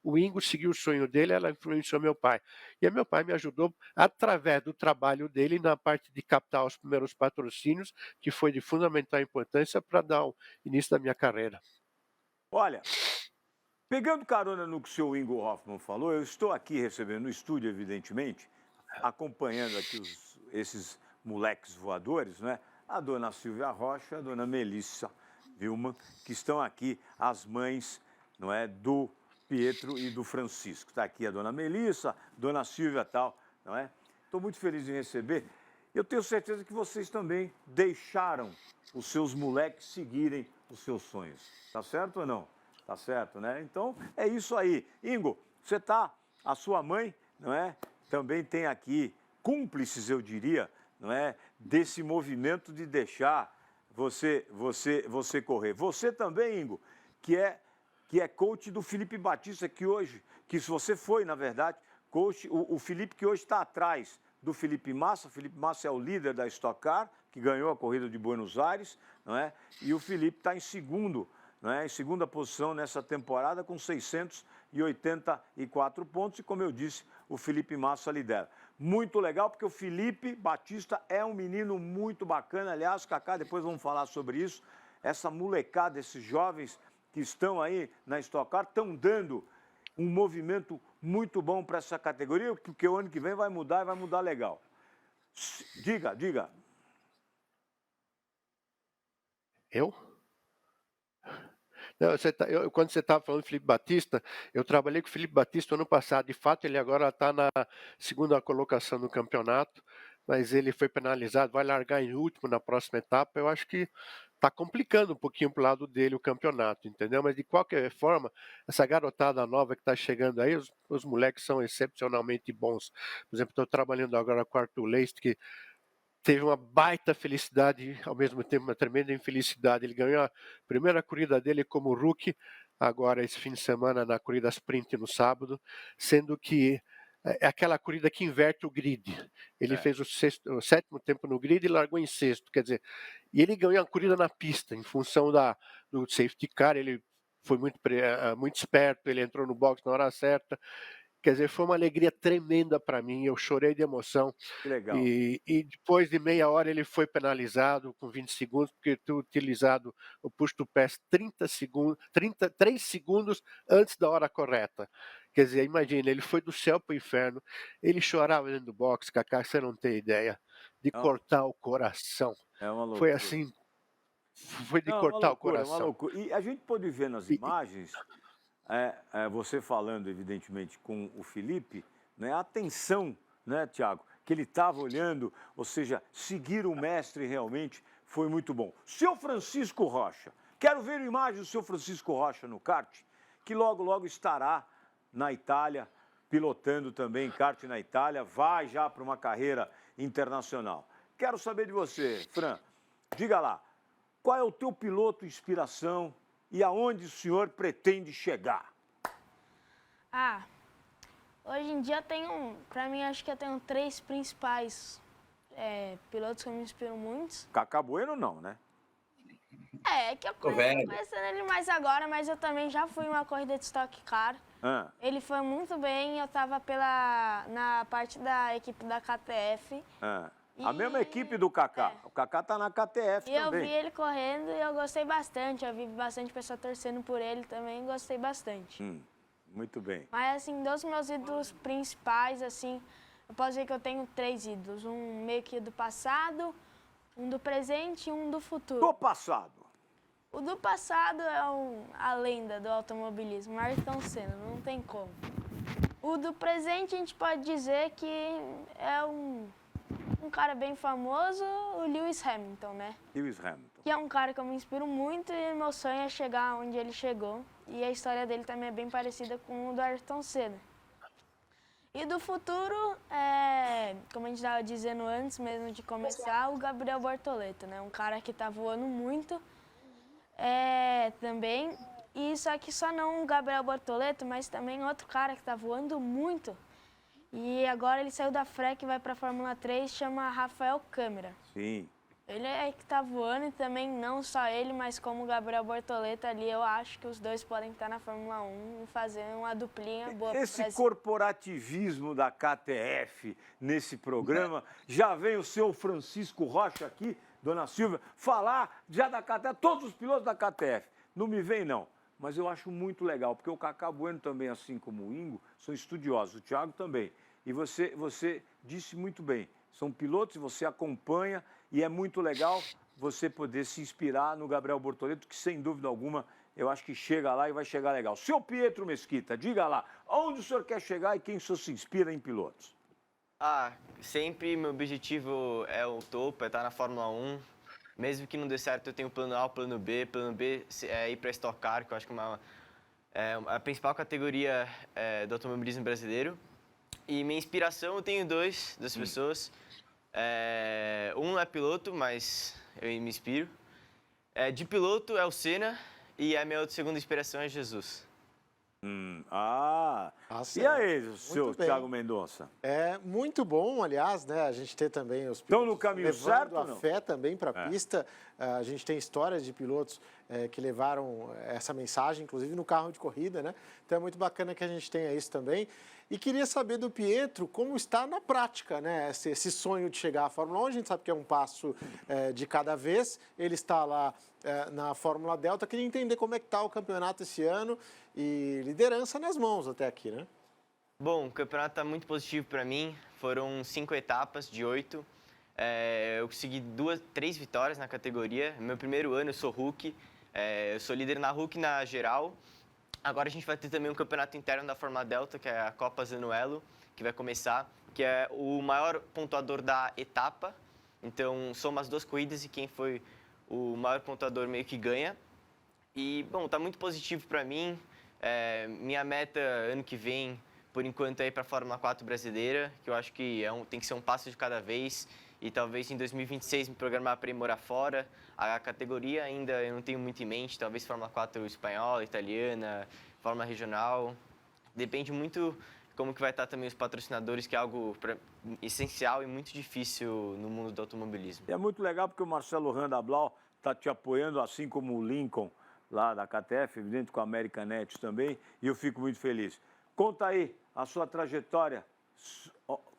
o Ingo seguir o sonho dele, ela influenciou meu pai. E meu pai me ajudou através do trabalho dele na parte de captar os primeiros patrocínios, que foi de fundamental importância para dar o início da minha carreira. Olha, pegando carona no que o senhor Ingo Hoffmann falou, eu estou aqui recebendo no estúdio, evidentemente, acompanhando aqui esses moleques voadores, né? A dona Silvia Rocha, a dona Melissa Vilma, que estão aqui, as mães, não é, do Pietro e do Francisco. Está aqui a dona Melissa, dona Silvia e tal, não é? Estou muito feliz de receber. Eu tenho certeza que vocês também deixaram os seus moleques seguirem os seus sonhos. Tá certo ou não? Tá certo, né? Então, é isso aí. Ingo, você tá, a sua mãe, não é? Também tem aqui cúmplices, eu diria, não é? Desse movimento de deixar você correr. Você também, Ingo, que é coach do Felipe Batista, que se você foi, na verdade, coach, o Felipe que hoje está atrás do Felipe Massa. O Felipe Massa é o líder da Stock Car, que ganhou a corrida de Buenos Aires, não é? E o Felipe está em segundo, não é? Em segunda posição nessa temporada, com 684 pontos. E, como eu disse, o Felipe Massa lidera. Muito legal, porque o Felipe Batista é um menino muito bacana. Aliás, Kaká, depois vamos falar sobre isso. Essa molecada, esses jovens que estão aí na Stock Car, estão dando um movimento muito bom para essa categoria, porque o ano que vem vai mudar e vai mudar legal. Diga. Eu? Não, quando você estava falando do Felipe Batista, eu trabalhei com o Felipe Batista ano passado. De fato, ele agora está na segunda colocação no campeonato, mas ele foi penalizado, vai largar em último na próxima etapa. Eu acho que está complicando um pouquinho para o lado dele o campeonato, entendeu? Mas de qualquer forma, essa garotada nova que está chegando aí, os moleques são excepcionalmente bons. Por exemplo, estou trabalhando agora com o Arthur Leist, que teve uma baita felicidade, ao mesmo tempo uma tremenda infelicidade. Ele ganhou a primeira corrida dele como rookie, agora esse fim de semana na corrida sprint no sábado, sendo que é aquela corrida que inverte o grid. Ele fez o sétimo tempo no grid e largou em sexto, quer dizer, e ele ganhou a corrida na pista, em função do safety car. Ele foi muito esperto, ele entrou no box na hora certa. Quer dizer, foi uma alegria tremenda para mim, eu chorei de emoção. Que legal. E depois de meia hora ele foi penalizado com 20 segundos, porque tinha utilizado o push to pass 3 segundos antes da hora correta. Quer dizer, imagina, ele foi do céu para o inferno, ele chorava dentro do box, Kaká, você não tem ideia, de cortar o coração. É uma loucura. Foi assim, foi de cortar o coração. É uma loucura. E a gente pode ver nas imagens... você falando, evidentemente, com o Felipe, né, a atenção, né, Thiago, que ele estava olhando, ou seja, seguir o mestre realmente foi muito bom. Seu Francisco Rocha, quero ver a imagem do seu Francisco Rocha no kart, que logo, logo estará na Itália, pilotando também kart na Itália, vai já para uma carreira internacional. Quero saber de você, Fran, diga lá, qual é o teu piloto inspiração e aonde o senhor pretende chegar? Hoje em dia para mim, acho que eu tenho 3 principais pilotos que eu me inspiro muito. Kaká Bueno não, né? É que eu conhecendo ele mais agora, mas eu também já fui em uma corrida de Stock Car. Ele foi muito bem, eu estava na parte da equipe da KTF. A mesma equipe do Kaká. O Kaká tá na KTF também. E eu vi ele correndo e eu gostei bastante. Eu vi bastante pessoa torcendo por ele também, gostei bastante. Muito bem. Mas, assim, dos meus ídolos principais, assim, eu posso dizer que eu tenho 3 ídolos. Um meio que do passado, um do presente e um do futuro. Do passado? O do passado é a lenda do automobilismo, Ayrton Senna, não tem como. O do presente a gente pode dizer que é um cara bem famoso, o Lewis Hamilton, né? Lewis Hamilton. Que é um cara que eu me inspiro muito e meu sonho é chegar onde ele chegou. E a história dele também é bem parecida com o do Ayrton Senna. E do futuro, como a gente estava dizendo antes mesmo de começar, o Gabriel Bortoleto, né? Um cara que está voando muito também. E só não o Gabriel Bortoleto, mas também outro cara que está voando muito. E agora ele saiu da FREC e vai para a Fórmula 3, chama Rafael Câmara. Sim. Ele é que está voando e também não só ele, mas como o Gabriel Bortoleto ali, eu acho que os dois podem estar na Fórmula 1 e fazer uma duplinha boa. Esse corporativismo da KTF nesse programa, já vem o seu Francisco Rocha aqui, dona Silvia, falar já da KTF, todos os pilotos da KTF. Não me vem não, mas eu acho muito legal, porque o Kaká Bueno também, assim como o Ingo, são estudiosos, o Thiago também. E você disse muito bem, são pilotos e você acompanha, e é muito legal você poder se inspirar no Gabriel Bortoleto, que sem dúvida alguma, eu acho que chega lá e vai chegar legal. Seu Pietro Mesquita, diga lá, onde o senhor quer chegar e quem o senhor se inspira em pilotos? Sempre meu objetivo é o topo, é estar na Fórmula 1. Mesmo que não dê certo, eu tenho o plano A, o plano B. Plano B é ir para a Stock Car, que eu acho que é a principal categoria do automobilismo brasileiro. E minha inspiração, eu tenho duas pessoas. Um não é piloto, mas eu me inspiro. De piloto é o Senna e a minha outra segunda inspiração é Jesus. E aí, o seu Muito bem. Thiago Mendonça? É muito bom, aliás, né? A gente ter também os Estão no caminho levando certo ou a não? fé também para a pista. A gente tem histórias de pilotos que levaram essa mensagem, inclusive no carro de corrida, né? Então é muito bacana que a gente tenha isso também. E queria saber do Pietro como está na prática, né? Esse sonho de chegar à Fórmula 1. A gente sabe que é um passo de cada vez. Ele está lá na Fórmula Delta. Queria entender como é que está o campeonato esse ano e liderança nas mãos até aqui, né? Bom, o campeonato está muito positivo para mim. Foram 5 etapas de 8. Eu consegui 3 vitórias na categoria. Meu primeiro ano, eu sou Rookie. Eu sou líder na Rookie na geral. Agora a gente vai ter também um campeonato interno da Fórmula Delta, que é a Copa Zanuelo, que vai começar, que é o maior pontuador da etapa. Então, soma as 2 corridas e quem foi o maior pontuador meio que ganha. E, bom, tá muito positivo para mim. Minha meta ano que vem, por enquanto, é ir para a Fórmula 4 brasileira, que eu acho que tem que ser um passo de cada vez. E talvez em 2026 me programar para ir morar fora. A categoria ainda eu não tenho muito em mente, talvez Fórmula 4 espanhola, italiana, Fórmula regional. Depende muito como que vai estar também os patrocinadores, que é algo essencial e muito difícil no mundo do automobilismo. E é muito legal porque o Marcelo Randablau está te apoiando, assim como o Lincoln, lá da KTF, evidente com a Americanet também, e eu fico muito feliz. Conta aí a sua trajetória.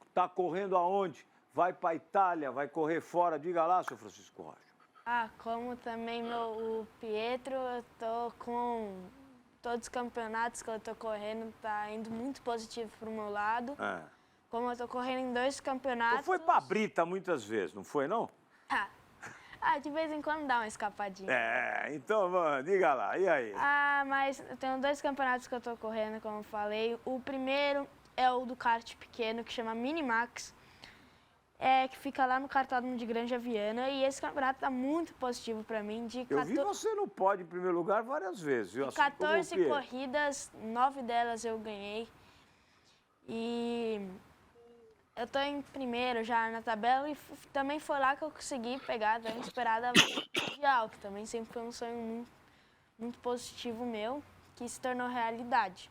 Está correndo aonde? Vai para a Itália, vai correr fora? Diga lá, seu Francisco Rocha. Como também o Pietro, eu tô com todos os campeonatos que eu tô correndo, tá indo muito positivo pro meu lado. Como eu tô correndo em 2 campeonatos... Tu foi pra Brita muitas vezes, não foi, não? De vez em quando dá uma escapadinha. Então, mano, diga lá, e aí? Mas eu tenho 2 campeonatos que eu tô correndo, como eu falei. O primeiro é o do kart pequeno, que chama Minimax. Que fica lá no cartódromo de Granja Viana, e esse campeonato tá muito positivo para mim. Eu vi você no pódio em primeiro lugar várias vezes, viu? De 14 corridas, 9 delas eu ganhei. E eu tô em primeiro já na tabela, e também foi lá que eu consegui pegar a tão esperada mundial, que também sempre foi um sonho muito, muito positivo meu, que se tornou realidade.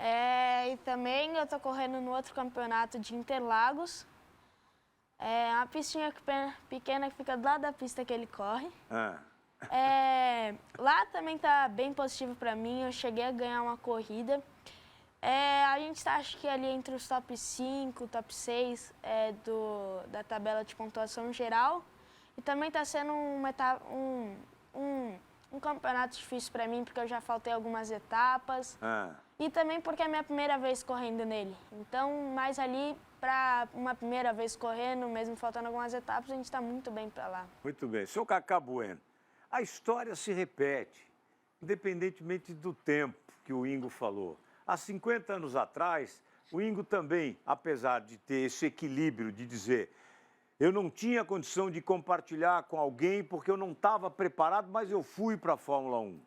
E também eu tô correndo no outro campeonato de Interlagos. É uma pistinha pequena que fica do lado da pista que ele corre. Lá também tá bem positivo para mim, eu cheguei a ganhar uma corrida. A gente tá, acho que ali entre os top 5, top 6 da tabela de pontuação geral. E também tá sendo um campeonato difícil para mim, porque eu já faltei algumas etapas. E também porque é a minha primeira vez correndo nele. Então, mais ali, para uma primeira vez correndo, mesmo faltando algumas etapas, a gente está muito bem para lá. Muito bem. Seu Cacá Bueno, a história se repete, independentemente do tempo que o Ingo falou. Há 50 anos atrás, o Ingo também, apesar de ter esse equilíbrio de dizer eu não tinha condição de compartilhar com alguém porque eu não estava preparado, mas eu fui para a Fórmula 1.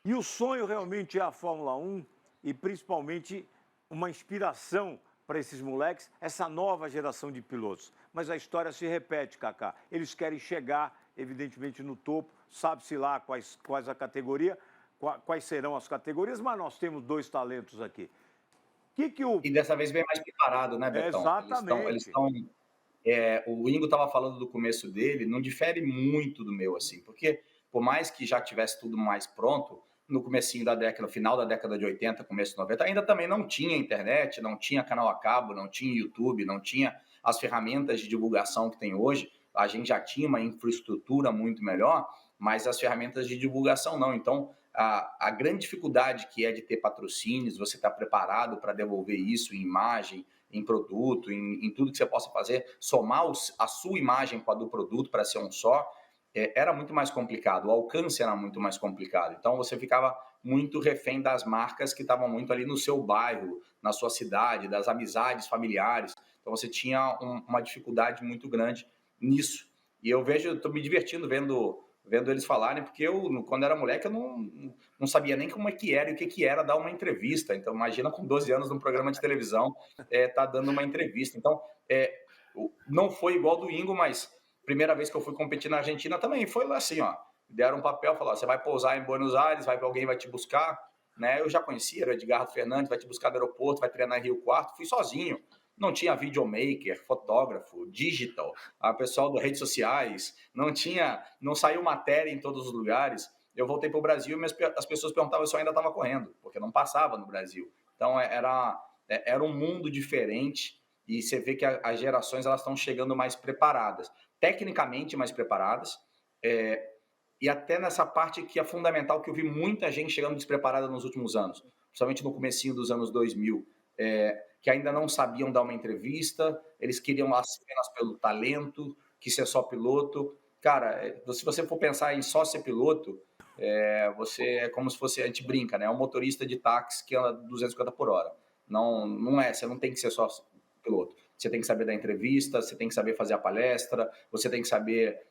E o sonho realmente é a Fórmula 1 e principalmente uma inspiração para esses moleques, essa nova geração de pilotos. Mas a história se repete, Cacá. Eles querem chegar, evidentemente, no topo, sabe-se lá quais a categoria, quais serão as categorias, mas nós temos 2 talentos aqui. E dessa vez bem mais preparado, né, Betão? Exatamente. O Ingo estava falando do começo dele, não difere muito do meu, assim, porque por mais que já tivesse tudo mais pronto, no comecinho da década, no final da década de 80, começo de 90, ainda também não tinha internet, não tinha canal a cabo, não tinha YouTube, não tinha as ferramentas de divulgação que tem hoje. A gente já tinha uma infraestrutura muito melhor, mas as ferramentas de divulgação não. Então, a grande dificuldade que é de ter patrocínios, você estar preparado para devolver isso em imagem, em produto, em tudo que você possa fazer, somar a sua imagem com a do produto para ser um só, era muito mais complicado, o alcance era muito mais complicado. Então, você ficava muito refém das marcas que estavam muito ali no seu bairro, na sua cidade, das amizades familiares. Então, você tinha uma dificuldade muito grande nisso. E eu estou me divertindo vendo eles falarem, porque eu, quando era moleque, eu não sabia nem como é que era e o que era dar uma entrevista. Então, imagina com 12 anos num programa de televisão, tá dando uma entrevista. Então, não foi igual do Ingo, mas primeira vez que eu fui competir na Argentina também foi lá assim, ó. Deram um papel, falaram, você vai pousar em Buenos Aires, alguém vai te buscar, né? Eu já conhecia, era o Edgardo Fernandes, vai te buscar no aeroporto, vai treinar em Rio Quarto, fui sozinho. Não tinha videomaker, fotógrafo, digital, a pessoal das redes sociais, não saiu matéria em todos os lugares. Eu voltei para o Brasil e as pessoas perguntavam se eu ainda estava correndo, porque não passava no Brasil. Então era um mundo diferente e você vê que as gerações elas estão chegando mais preparadas, tecnicamente mais preparadas, e até nessa parte que é fundamental, que eu vi muita gente chegando despreparada nos últimos anos, principalmente no comecinho dos anos 2000, que ainda não sabiam dar uma entrevista, eles queriam apenas pelo talento, que ser só piloto. Cara, se você for pensar em só ser piloto, você é como se fosse, a gente brinca, né? É um motorista de táxi que anda 250 por hora. Não é, você não tem que ser só piloto. Você tem que saber dar entrevista, você tem que saber fazer a palestra, você tem que saber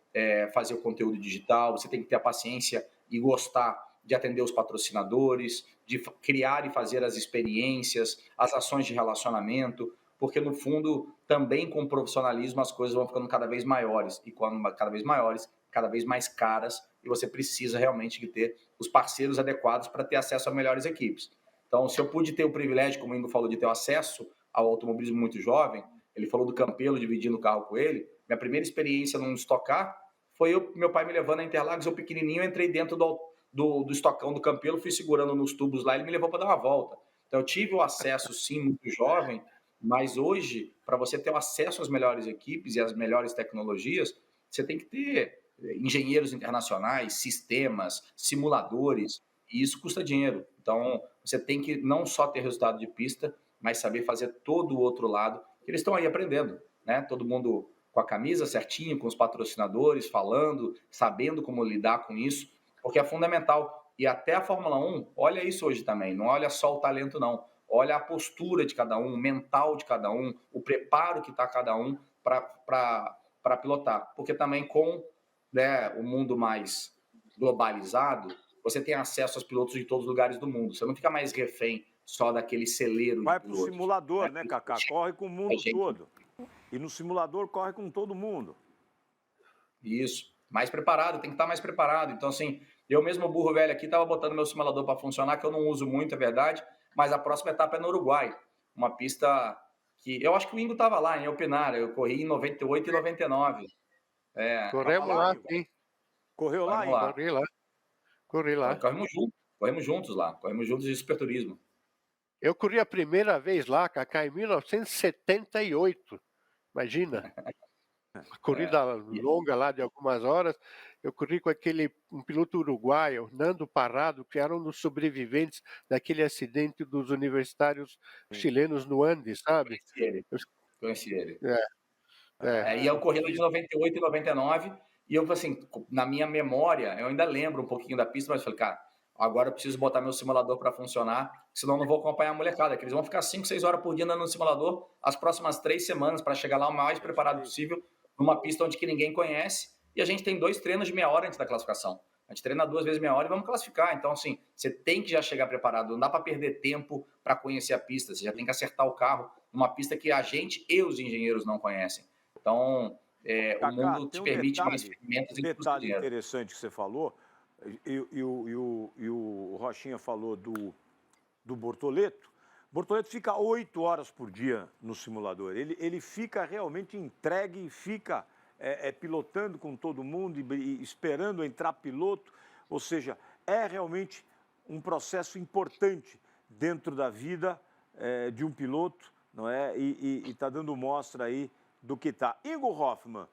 fazer o conteúdo digital, você tem que ter a paciência e gostar de atender os patrocinadores, de criar e fazer as experiências, as ações de relacionamento, porque no fundo, também com o profissionalismo, as coisas vão ficando cada vez maiores, e quando cada vez maiores, cada vez mais caras, e você precisa realmente de ter os parceiros adequados para ter acesso a melhores equipes. Então, se eu pude ter o privilégio, como o Ingo falou, de ter o acesso ao automobilismo muito jovem, ele falou do Campelo, dividindo o carro com ele, minha primeira experiência num Stock Car foi meu pai me levando a Interlagos, eu pequenininho, eu entrei dentro do estocão do Campelo, fui segurando nos tubos lá, ele me levou para dar uma volta. Então, eu tive o acesso, sim, muito jovem, mas hoje, para você ter o acesso às melhores equipes e às melhores tecnologias, você tem que ter engenheiros internacionais, sistemas, simuladores, e isso custa dinheiro. Então, você tem que não só ter resultado de pista, mas saber fazer todo o outro lado, que eles estão aí aprendendo, né? Todo mundo com a camisa certinho, com os patrocinadores, falando, sabendo como lidar com isso, porque é fundamental. E até a Fórmula 1, olha isso hoje também, não olha só o talento, não. Olha a postura de cada um, o mental de cada um, o preparo que está cada um para pilotar. Porque também com, né, o mundo mais globalizado, você tem acesso aos pilotos de todos os lugares do mundo. Você não fica mais refém só daquele celeiro. Vai para o simulador, né, Kaká? Corre com o mundo todo. E no simulador corre com todo mundo. Isso. Mais preparado, tem que estar mais preparado. Então, assim, eu mesmo, burro velho aqui, estava botando meu simulador para funcionar, que eu não uso muito, é verdade, mas a próxima etapa é no Uruguai. Uma pista que... Eu acho que o Ingo estava lá, em Elpinara. Eu corri em 98 e 99. Corremos lá, sim. Correu lá, Ingo? Corri lá. Corremos juntos lá. Corremos juntos de superturismo. Eu corri a primeira vez lá, Kaká, em 1978. Imagina. Uma corrida longa lá de algumas horas. Eu corri com um piloto uruguaio, Nando Parrado, que era um dos sobreviventes daquele acidente dos universitários chilenos no Andes, sabe? Conheci ele. E eu corri lá de 98 e 99, e eu, assim, na minha memória, eu ainda lembro um pouquinho da pista, mas falei, cara, agora eu preciso botar meu simulador para funcionar, senão eu não vou acompanhar a molecada, que eles vão ficar 5, 6 horas por dia andando no simulador as próximas 3 semanas para chegar lá o mais preparado possível, numa pista onde que ninguém conhece, e a gente tem 2 treinos de meia hora antes da classificação. A gente treina 2 vezes meia hora e vamos classificar. Então, assim, você tem que já chegar preparado, não dá para perder tempo para conhecer a pista, você já tem que acertar o carro numa pista que a gente e os engenheiros não conhecem. Então, Kaká, o mundo te permite mais experimentos. Um detalhe interessante que você falou, e o Rochinha falou do Bortoleto. Bortoleto fica 8 horas por dia no simulador. Ele fica realmente entregue e fica pilotando com todo mundo e esperando entrar piloto. Ou seja, é realmente um processo importante dentro da vida de um piloto, não é? E está dando mostra aí do que está. Ingo Hoffmann,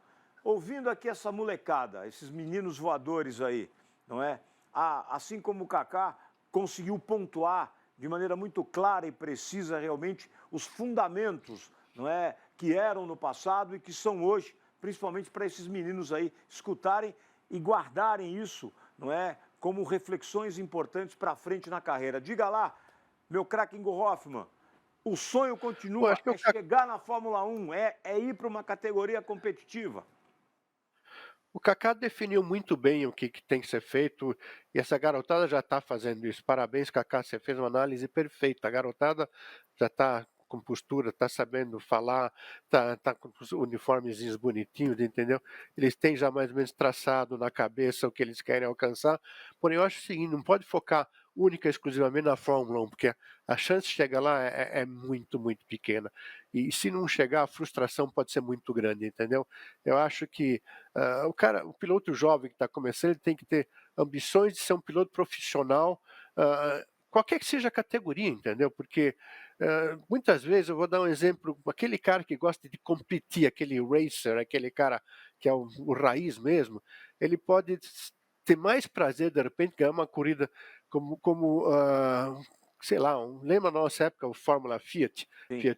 ouvindo aqui essa molecada, esses meninos voadores aí, não é? Assim como o Kaká conseguiu pontuar de maneira muito clara e precisa realmente os fundamentos, não é, que eram no passado e que são hoje, principalmente para esses meninos aí escutarem e guardarem isso, não é, como reflexões importantes para frente na carreira. Diga lá, meu craque Ingo Hoffmann, o sonho continua, chegar na Fórmula 1, é ir para uma categoria competitiva. O Kaká definiu muito bem o que tem que ser feito e essa garotada já está fazendo isso. Parabéns, Kaká, você fez uma análise perfeita. A garotada já está com postura, está sabendo falar, tá com os uniformezinhos bonitinhos, entendeu? Eles têm já mais ou menos traçado na cabeça o que eles querem alcançar. Porém, eu acho o seguinte, não pode focar única e exclusivamente na Fórmula 1, porque a chance de chegar lá é muito, muito pequena. E se não chegar, a frustração pode ser muito grande, entendeu? Eu acho que o piloto jovem que está começando, ele tem que ter ambições de ser um piloto profissional, qualquer que seja a categoria, entendeu? Porque muitas vezes, eu vou dar um exemplo, aquele cara que gosta de competir, aquele racer, aquele cara que é o raiz mesmo, ele pode ter mais prazer, de repente, ganhar uma corrida sei lá, lembra na nossa época o Fórmula Fiat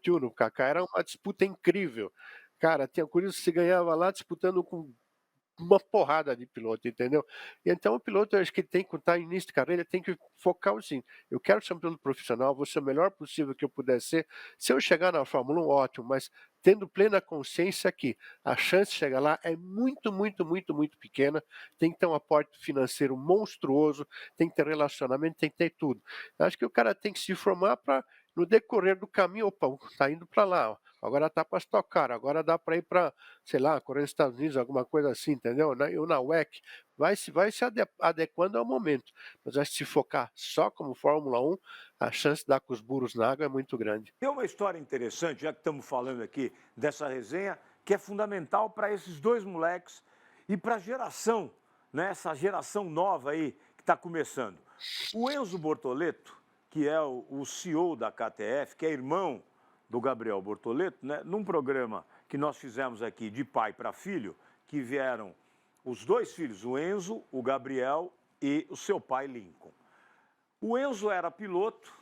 Uno, Kaká, era uma disputa incrível. Cara, tinha corridas que se ganhava lá disputando com uma porrada de piloto, entendeu? E então o piloto, eu acho que tem que estar no início de carreira, tem que focar assim, eu quero ser um piloto profissional, vou ser o melhor possível que eu puder ser. Se eu chegar na Fórmula 1, ótimo, mas tendo plena consciência que a chance de chegar lá é muito, muito, muito, muito pequena, tem que ter um aporte financeiro monstruoso, tem que ter relacionamento, tem que ter tudo. Eu acho que o cara tem que se formar para, no decorrer do caminho, opa, tá indo para lá, ó. Agora tá para estocar, agora dá para ir para, sei lá, Coreia dos Estados Unidos, alguma coisa assim, entendeu? Eu na WEC, vai se adequando ao momento. Mas acho que se focar só como Fórmula 1, a chance de dar com os burros na água é muito grande. Tem uma história interessante, já que estamos falando aqui dessa resenha, que é fundamental para esses dois moleques e para a geração, né? Essa geração nova aí que está começando. O Enzo Bortoleto, que é o CEO da KTF, que é irmão do Gabriel Bortoleto, né? Num programa que nós fizemos aqui de pai para filho, que vieram os dois filhos, o Enzo, o Gabriel e o seu pai Lincoln. O Enzo era piloto,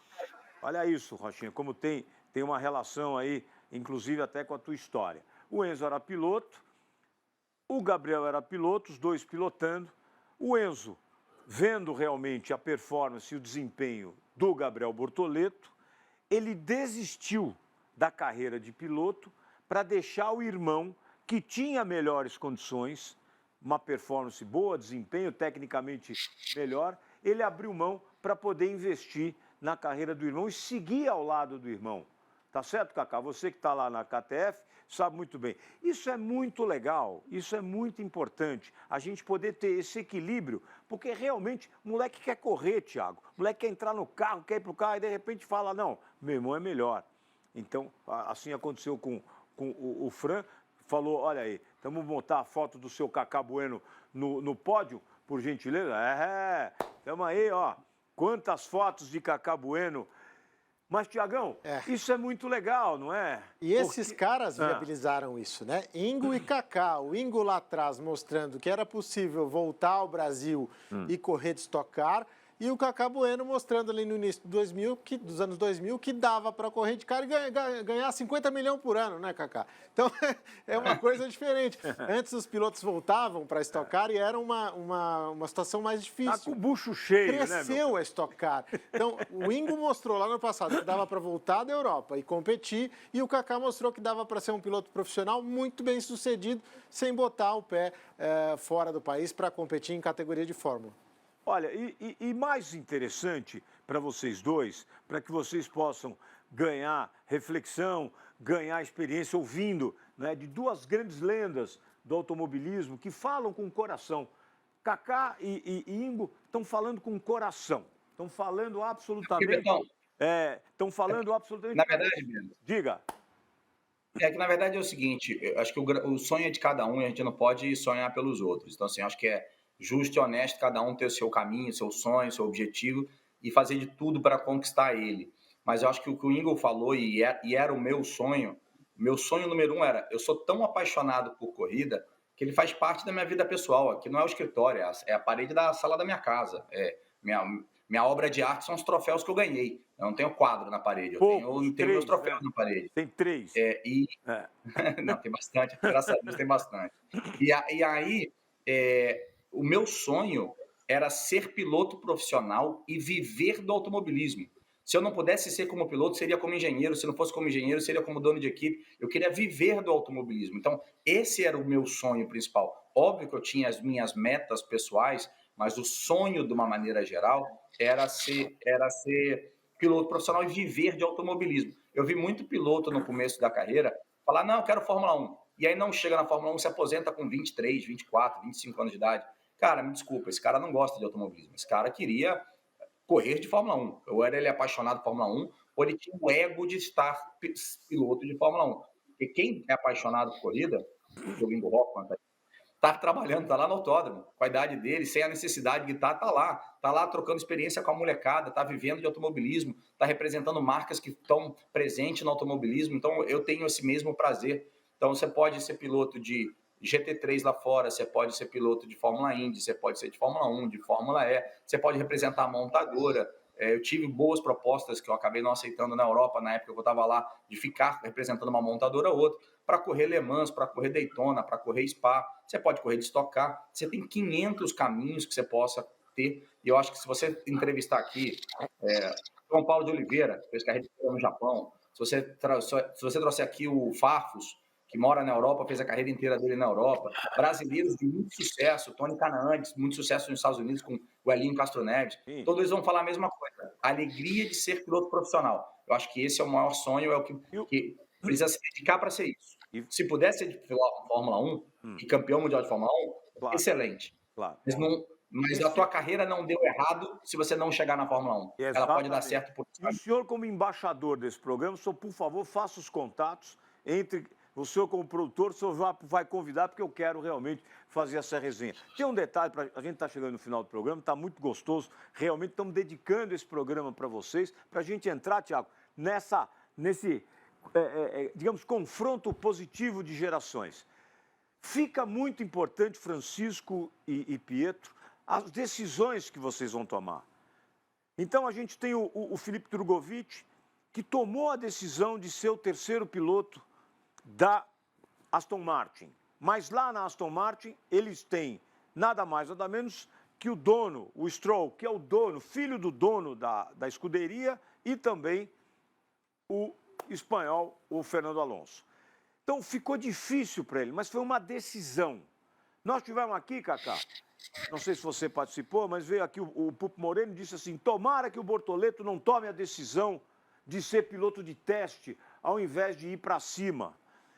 olha isso, Rochinha, como tem uma relação aí, inclusive até com a tua história. O Enzo era piloto, o Gabriel era piloto, os dois pilotando. O Enzo, vendo realmente a performance e o desempenho do Gabriel Bortoleto, ele desistiu da carreira de piloto para deixar o irmão, que tinha melhores condições, uma performance boa, desempenho tecnicamente melhor, ele abriu mão para poder investir na carreira do irmão e seguir ao lado do irmão. Tá certo, Kaká? Você que está lá na KTF sabe muito bem. Isso é muito legal, isso é muito importante, a gente poder ter esse equilíbrio, porque realmente o moleque quer correr, Thiago. O moleque quer entrar no carro, quer ir para o carro e de repente fala, não, meu irmão é melhor. Então, assim aconteceu com o Fran, falou, olha aí, vamos montar a foto do seu Kaká Bueno no pódio, por gentileza? Estamos aí, ó, quantas fotos de Kaká Bueno. Mas, Tiagão, isso é muito legal, não é? E esses caras viabilizaram isso, né? Ingo e Kaká. O Ingo lá atrás mostrando que era possível voltar ao Brasil e correr de Stock Car. E o Kaká Bueno mostrando ali no início dos anos 2000 que dava para correr de cara e ganhar 50 milhões por ano, né, Kaká? Então, é uma coisa diferente. Antes os pilotos voltavam para a Stock Car e era uma situação mais difícil. Tá com o bucho cheio, Cresceu a Stock Car. Então, o Ingo mostrou lá no passado que dava para voltar da Europa e competir, e o Kaká mostrou que dava para ser um piloto profissional muito bem sucedido, sem botar o pé fora do país para competir em categoria de Fórmula. Olha, e mais interessante para vocês dois, para que vocês possam ganhar reflexão, ganhar experiência ouvindo, né, de duas grandes lendas do automobilismo que falam com o coração. Kaká e Ingo estão falando com o coração, estão falando absolutamente... Estão falando absolutamente... Na verdade, Bento, diga. É que, na verdade, é o seguinte, eu acho que o sonho é de cada um e a gente não pode sonhar pelos outros. Então, assim, eu acho que é justo e honesto cada um ter o seu caminho, seu sonho, seu objetivo e fazer de tudo para conquistar ele. Mas eu acho que o que o Ingo falou e era o meu sonho número 1 era, eu sou tão apaixonado por corrida que ele faz parte da minha vida pessoal. Aqui não é o escritório, é a parede da sala da minha casa. Minha obra de arte são os troféus que eu ganhei. Eu não tenho quadro na parede, eu tenho meus troféus na parede. Tem 3. Não, tem bastante, graças a Deus tem bastante. E aí... o meu sonho era ser piloto profissional e viver do automobilismo. Se eu não pudesse ser como piloto, seria como engenheiro. Se não fosse como engenheiro, seria como dono de equipe. Eu queria viver do automobilismo. Então, esse era o meu sonho principal. Óbvio que eu tinha as minhas metas pessoais, mas o sonho, de uma maneira geral, era ser piloto profissional e viver de automobilismo. Eu vi muito piloto no começo da carreira falar, não, eu quero Fórmula 1. E aí não chega na Fórmula 1, se aposenta com 23, 24, 25 anos de idade. Cara, me desculpa, esse cara não gosta de automobilismo. Esse cara queria correr de Fórmula 1. Ou era ele apaixonado por Fórmula 1, ou ele tinha o ego de estar piloto de Fórmula 1. Porque quem é apaixonado por corrida, o Ingo Hoffmann tá trabalhando, tá lá no autódromo, com a idade dele, sem a necessidade de estar, tá lá trocando experiência com a molecada, tá vivendo de automobilismo, tá representando marcas que estão presentes no automobilismo. Então, eu tenho esse mesmo prazer. Então, você pode ser piloto de GT3 lá fora, você pode ser piloto de Fórmula Indy, você pode ser de Fórmula 1, de Fórmula E, você pode representar a montadora. Eu tive boas propostas que eu acabei não aceitando na Europa, na época que eu estava lá, de ficar representando uma montadora ou outra, para correr Le Mans, para correr Daytona, para correr Spa. Você pode correr de Stock Car. Você tem 500 caminhos que você possa ter. E eu acho que se você entrevistar aqui João Paulo de Oliveira, que fez carreira no Japão, se você trouxer aqui o Farfus, que mora na Europa, fez a carreira inteira dele na Europa, brasileiros de muito sucesso, Tony Canaan, muito sucesso nos Estados Unidos com o Elinho Castro Neves, todos eles vão falar a mesma coisa, a alegria de ser piloto profissional. Eu acho que esse é o maior sonho, é o que precisa se dedicar para ser isso. Se pudesse ser de Fórmula 1 e campeão mundial de Fórmula 1, claro, excelente. Claro. Mas a tua carreira não deu errado se você não chegar na Fórmula 1. Exatamente. Ela pode dar certo por E o senhor, como embaixador desse programa, o senhor, por favor, faça os contatos entre... O senhor, como produtor, o senhor vai convidar, porque eu quero realmente fazer essa resenha. Tem um detalhe, a gente está chegando no final do programa, está muito gostoso, realmente estamos dedicando esse programa para vocês, para a gente entrar, Thiago, nesse, digamos, confronto positivo de gerações. Fica muito importante, Francisco e Pietro, as decisões que vocês vão tomar. Então, a gente tem o Felipe Drogovic, que tomou a decisão de ser o terceiro piloto da Aston Martin. Mas lá na Aston Martin, eles têm nada mais, nada menos que o dono, o Stroll, que é o dono, filho do dono da escuderia, e também o espanhol, o Fernando Alonso. Então, ficou difícil para ele, mas foi uma decisão. Nós tivemos aqui, Cacá, não sei se você participou, mas veio aqui o Pupo Moreno e disse assim, tomara que o Bortoleto não tome a decisão de ser piloto de teste, ao invés de ir para cima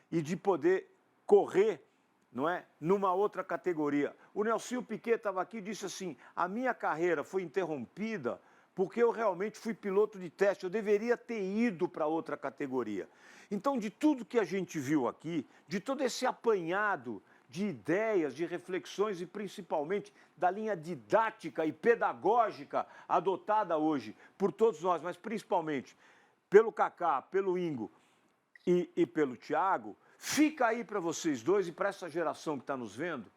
e de poder correr, não é, numa outra categoria. O Nelson Piquet estava aqui e disse assim, a minha carreira foi interrompida porque eu realmente fui piloto de teste, eu deveria ter ido para outra categoria. Então, de tudo que a gente viu aqui, de todo esse apanhado de ideias, de reflexões e principalmente da linha didática e pedagógica adotada hoje por todos nós, mas principalmente pelo Cacá, pelo Ingo e pelo Thiago, fica aí para vocês dois e para essa geração que está nos vendo,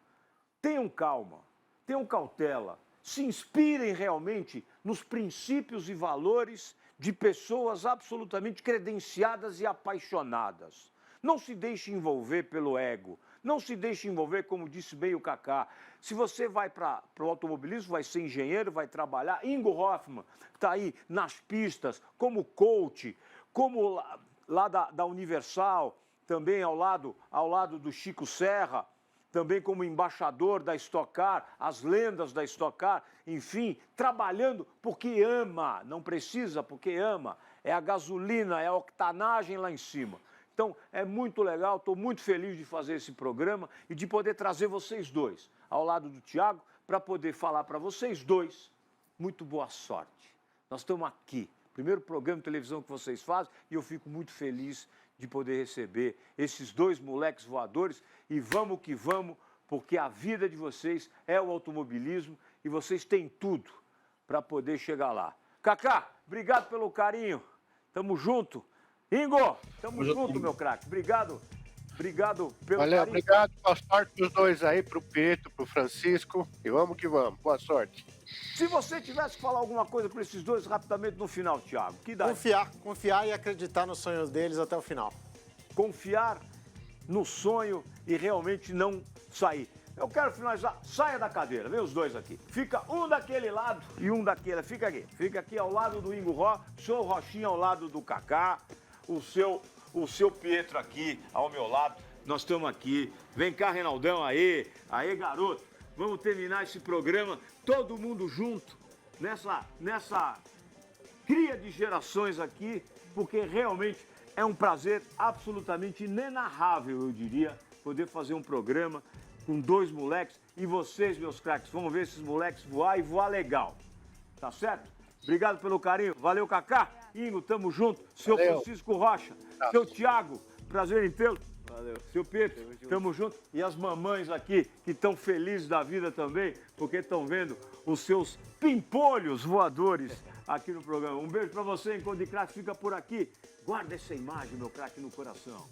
tenham calma, tenham cautela, se inspirem realmente nos princípios e valores de pessoas absolutamente credenciadas e apaixonadas. Não se deixe envolver pelo ego, não se deixe envolver, como disse bem o Cacá. Se você vai para o automobilismo, vai ser engenheiro, vai trabalhar. Ingo Hoffmann está aí nas pistas, como coach, como lá da Universal, também ao lado do Chico Serra, também como embaixador da Stock Car, as lendas da Stock Car, enfim, trabalhando porque ama, não precisa porque ama, é a gasolina, é a octanagem lá em cima. Então, é muito legal, estou muito feliz de fazer esse programa e de poder trazer vocês dois, ao lado do Thiago, para poder falar para vocês dois, muito boa sorte. Nós estamos aqui, primeiro programa de televisão que vocês fazem, e eu fico muito feliz de poder receber esses dois moleques voadores, e vamos que vamos, porque a vida de vocês é o automobilismo e vocês têm tudo para poder chegar lá. Cacá, obrigado pelo carinho, tamo junto. Ingo, tamo junto, meu craque. Obrigado pelo carinho. Obrigado, boa sorte pros dois aí, pro Pietro, pro Francisco, e vamos que vamos, boa sorte. Se você tivesse que falar alguma coisa para esses dois rapidamente no final, Thiago, que dá? Confiar e acreditar nos sonhos deles até o final. Confiar no sonho e realmente não sair. Eu quero finalizar, saia da cadeira, vem os dois aqui. Fica um daquele lado e um daquele, fica aqui ao lado do Ingo o senhor Rochinha ao lado do Cacá, o seu Pietro aqui ao meu lado, nós estamos aqui. Vem cá, Reinaldão, aí garoto, vamos terminar esse programa, todo mundo junto, nessa cria de gerações aqui, porque realmente É um prazer absolutamente inenarrável, eu diria, poder fazer um programa com 2 moleques. E vocês, meus craques, vão ver esses moleques voar e voar legal. Tá certo? Obrigado pelo carinho. Valeu, Kaká. Ingo, tamo junto. Seu Francisco Rocha. Seu Thiago, prazer em tê-lo. Valeu. Seu Pedro, tamo junto. E as mamães aqui, que estão felizes da vida também, porque estão vendo os seus pimpolhos voadores aqui no programa. Um beijo pra você, Encontro de Craque fica por aqui. Guarda essa imagem, meu craque, no coração.